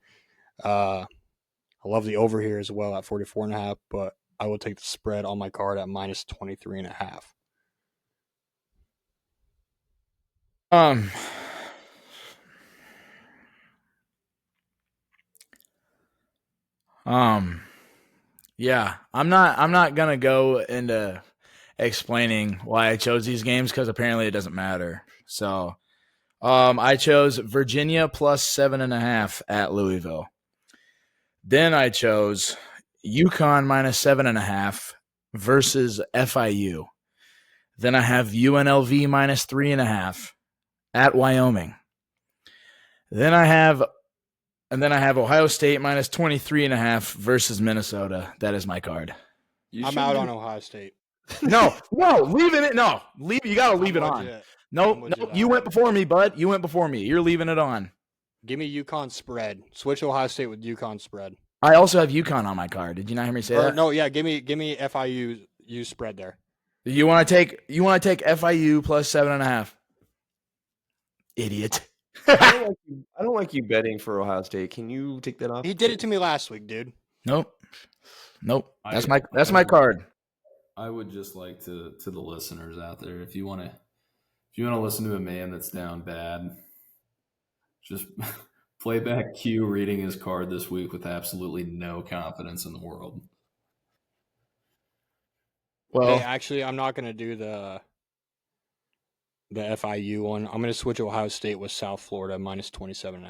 I love the over here as well at 44.5, but I will take the spread on my card at minus 23.5. Yeah, I'm not gonna go into explaining why I chose these games because apparently it doesn't matter. So, I chose Virginia plus 7.5 at Louisville. Then I chose UConn minus 7.5 versus FIU. Then I have UNLV minus 3.5 at Wyoming. Then I have Ohio State minus 23.5 versus Minnesota. That is my card. I'm out on Ohio State. No, leaving it. No, leave. You got to leave it on. No, you went before me, bud. You went before me. You're leaving it on. Give me UConn spread. Switch Ohio State with UConn spread. I also have UConn on my card. Did you not hear me say that? No, yeah. Give me FIU spread there. You want to take FIU plus 7.5? Idiot. I don't like you betting for Ohio State. Can you take that off? He did it to me last week, dude. Nope. That's my card. I would just like to the listeners out there, if you want to listen to a man that's down bad, just play back Q reading his card this week with absolutely no confidence in the world. Well, hey, actually, I'm not going to do the FIU one. I'm going to switch Ohio State with South Florida minus 27.5.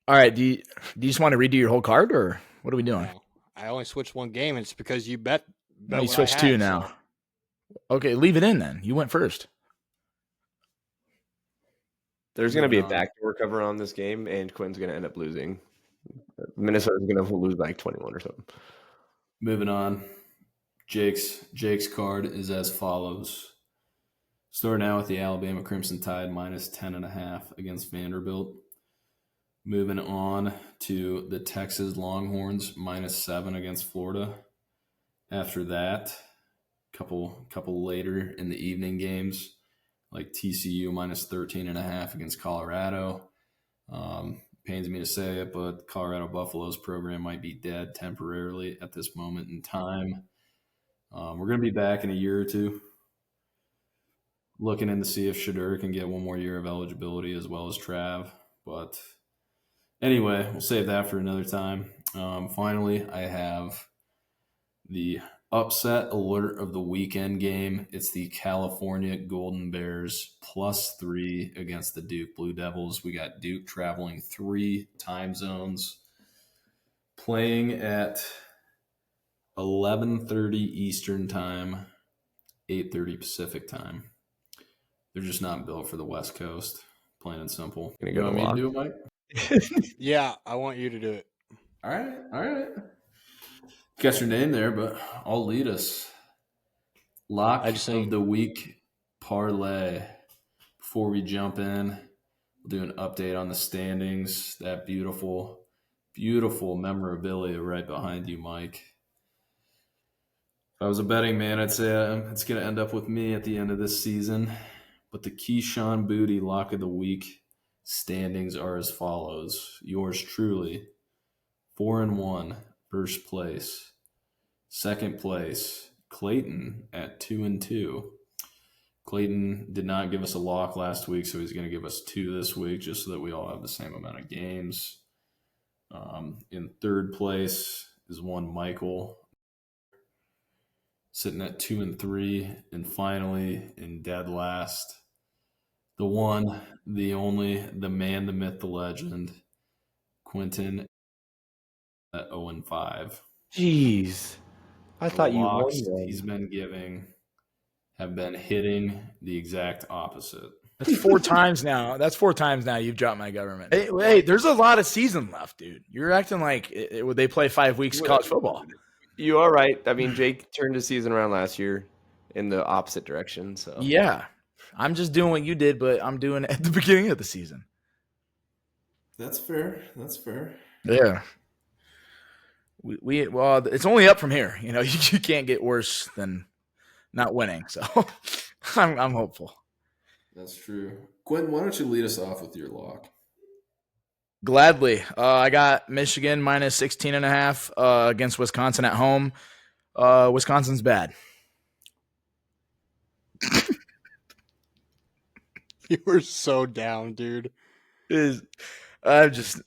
All right. Do you just want to redo your whole card, or what are we doing? No, I only switched one game. It's because you bet. No, you switched two now. So. Okay, leave it in then. You went first. There's going to be a backdoor cover on this game, and Quinn's going to end up losing. Minnesota's going to lose like 21 or something. Moving on. Jake's card is as follows. Starting out with the Alabama Crimson Tide minus 10.5 against Vanderbilt. Moving on to the Texas Longhorns minus 7 against Florida. After that, couple later in the evening games, like TCU minus 13.5 against Colorado. Pains me to say it, but Colorado Buffalo's program might be dead temporarily at this moment in time. We're going to be back in a year or two, looking in to see if Shadur can get one more year of eligibility as well as Trav. But anyway, we'll save that for another time. Finally, I have the upset alert of the weekend game. It's the California Golden Bears +3 against the Duke Blue Devils. We got Duke traveling 3 time zones, playing at 11:30 Eastern time, 8:30 Pacific time. They're just not built for the West Coast, plain and simple. You want me to do it, Mike? Yeah, I want you to do it. All right. Got your name there, but I'll lead us. Lock of the week parlay. Before we jump in, we'll do an update on the standings. That beautiful, beautiful memorabilia right behind you, Mike. If I was a betting man, I'd say it's going to end up with me at the end of this season. But the Keyshawn Booty Lock of the Week standings are as follows. Yours truly, 4-1, first place. Second place, Clayton at 2-2. Clayton did not give us a lock last week, so he's going to give us 2 this week just so that we all have the same amount of games. In third place is one Michael, sitting at 2-3. And finally, in dead last, the one, the only, the man, the myth, the legend, Quentin at 0-5. Jeez. I thought you won. He's been giving have been hitting the exact opposite. That's 4 times now. That's 4 times now you've dropped my government. Hey, there's a lot of season left, dude. You're acting like would they play 5 weeks of college football? You are right. I mean, Jake turned his season around last year in the opposite direction. So yeah, I'm just doing what you did, but I'm doing it at the beginning of the season. That's fair. Yeah. Well, it's only up from here. You know, you can't get worse than not winning. So I'm hopeful. That's true. Quentin, why don't you lead us off with your lock? Gladly. I got Michigan -16.5 against Wisconsin at home. Wisconsin's bad. You were so down, dude. I'm just,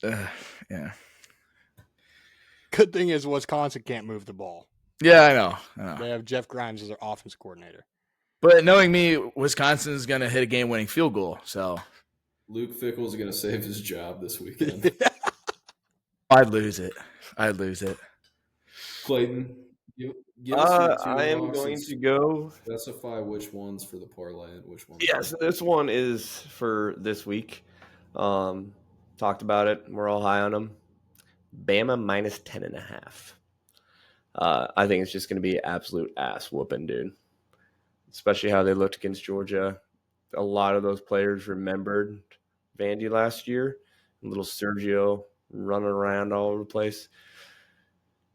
yeah. Good thing is Wisconsin can't move the ball. Yeah, I know. They have Jeff Grimes as their offense coordinator. But knowing me, Wisconsin is going to hit a game-winning field goal. So Luke Fickell's going to save his job this weekend. I'd lose it. Clayton, give us I am going to go specify which ones for the parlay and which ones. Yes, this one is for this week. Talked about it. We're all high on them. Bama -10.5. I think it's just going to be absolute ass whooping, dude. Especially how they looked against Georgia. A lot of those players remembered Vandy last year. Little Sergio running around all over the place.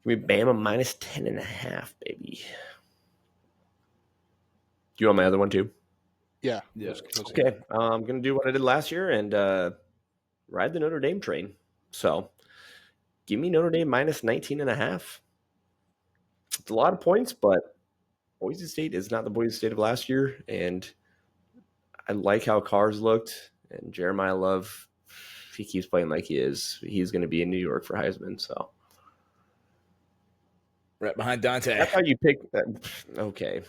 Give me Bama -10.5, baby. Do you want my other one too? Yeah. Okay. I'm going to do what I did last year and ride the Notre Dame train. So give me Notre Dame -19.5. It's a lot of points, but Boise State is not the Boise State of last year. And I like how Carr's looked. And Jeremiah Love, if he keeps playing like he is, he's going to be in New York for Heisman. So right behind Dante. That's how you pick that. Okay.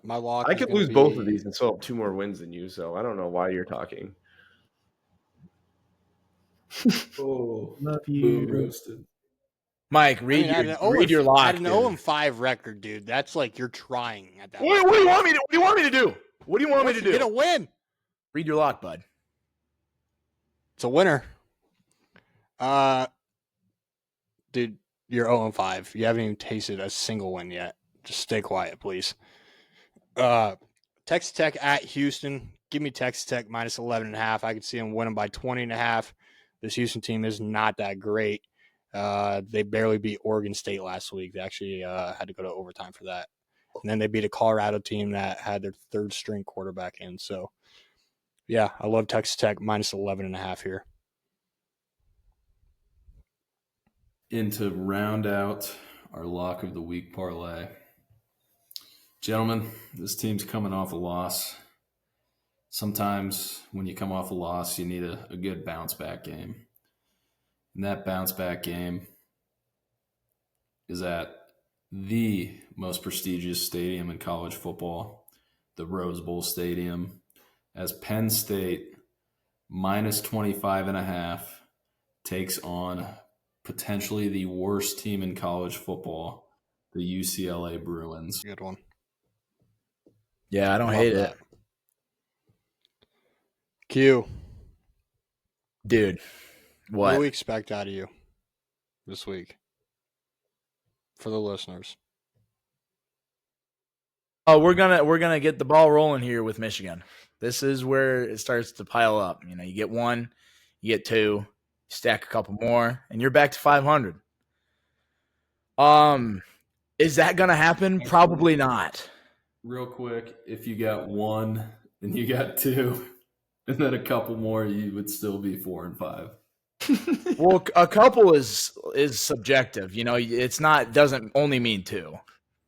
My lock. I could lose both of these and still have 2 more wins than you. So I don't know why you're talking. Oh, love you. Roasted. Mike, read your lock. At an 0-5 record, dude. That's like you're trying at that. What do you want me to? What do you want me to do? What do you want me to do? Get a win. Read your lock, bud. It's a winner. Dude, you're 0-5. You haven't even tasted a single win yet. Just stay quiet, please. Texas Tech at Houston. Give me Texas Tech -11.5. I could see them winning by 20.5. This Houston team is not that great. They barely beat Oregon State last week. They actually had to go to overtime for that. And then they beat a Colorado team that had their 3rd string quarterback in. So, yeah, I love Texas Tech -11.5 here. And to round out our lock of the week parlay. Gentlemen, this team's coming off a loss. Sometimes when you come off a loss, you need a good bounce back game. And that bounce back game is at the most prestigious stadium in college football, the Rose Bowl Stadium, as Penn State minus 25.5 takes on potentially the worst team in college football, the UCLA Bruins. Good one. Yeah, I don't Love hate that. it. Q. Dude, What do what? we expect out of you this week for the listeners? Oh, we're gonna get the ball rolling here with Michigan. This is where it starts to pile up. You know, you get one, you get two, stack a couple more, and you're back to 500. Is that gonna happen? Probably not. Real quick, if you got one and you got two, and then a couple more, you would still be 4 and 5. Well, a couple is subjective. You know, it's not doesn't only mean two.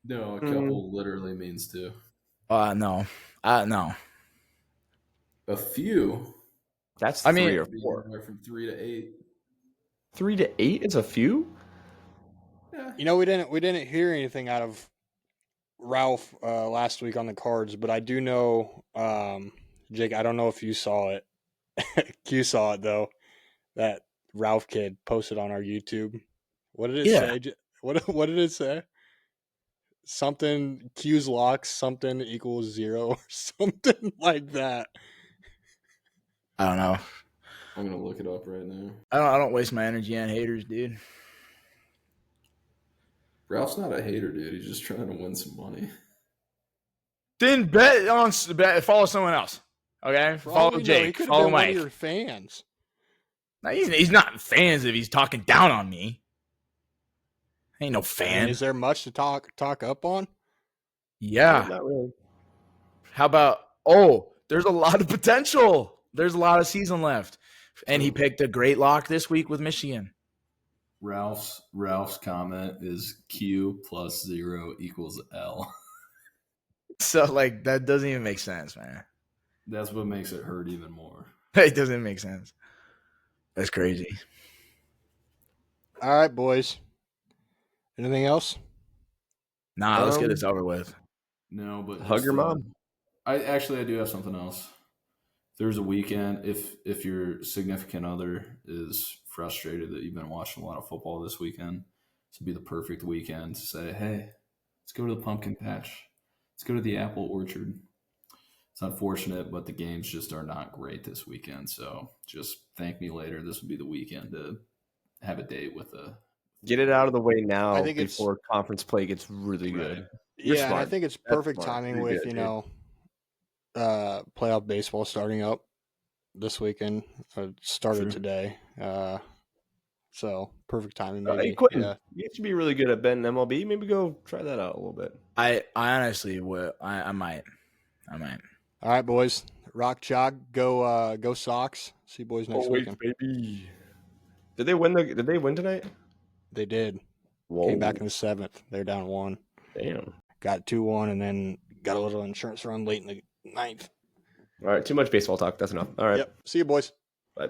No, a couple literally means 2. No. No. A few. That's I mean, 3 or 4. Anywhere from 3 to 8. 3 to 8 is a few? Yeah. You know, we didn't hear anything out of Ralph last week on the cards, but I do know, Jake, I don't know if you saw it. Q saw it, though, that Ralph kid posted on our YouTube. What did it say? What did it say? Something, Q's locks, something equals 0 or something like that. I don't know. I'm going to look it up right now. I don't waste my energy on haters, dude. Ralph's not a hater, dude. He's just trying to win some money. Then follow someone else. Okay? Follow Jake. Follow Mike. One of your fans. No, he's not fans if he's talking down on me. Ain't no fan. I mean, is there much to talk up on? Yeah. Not really. How about, there's a lot of potential. There's a lot of season left. And he picked a great lock this week with Michigan. Ralph's comment is Q plus 0 equals L. So, like, that doesn't even make sense, man. That's what makes it hurt even more. It doesn't make sense. That's crazy. All right, boys. Anything else? Nah, let's get this over with. No, but hug your mom. I do have something else. There's a weekend, if your significant other is frustrated that you've been watching a lot of football this weekend, this would be the perfect weekend to say, hey, let's go to the pumpkin patch. Let's go to the apple orchard. It's unfortunate, but the games just are not great this weekend. So just thank me later. This would be the weekend to have a date with a. Get it out of the way now I think before conference play gets really good. Yeah, I think it's perfect timing with, playoff baseball starting up this weekend. Started today. So perfect timing. Maybe. Hey, Quentin, you should be really good at betting MLB. Maybe go try that out a little bit. I honestly would. I might. All right, boys. Rock chalk. Go Sox. See you boys next weekend. Baby. Did they win tonight? They did. Whoa. Came back in the 7th. They're down 1. Damn. Got 2-1 and then got a little insurance run late in the 9th. All right, too much baseball talk. That's enough. All right. Yep. See you, boys. Bye.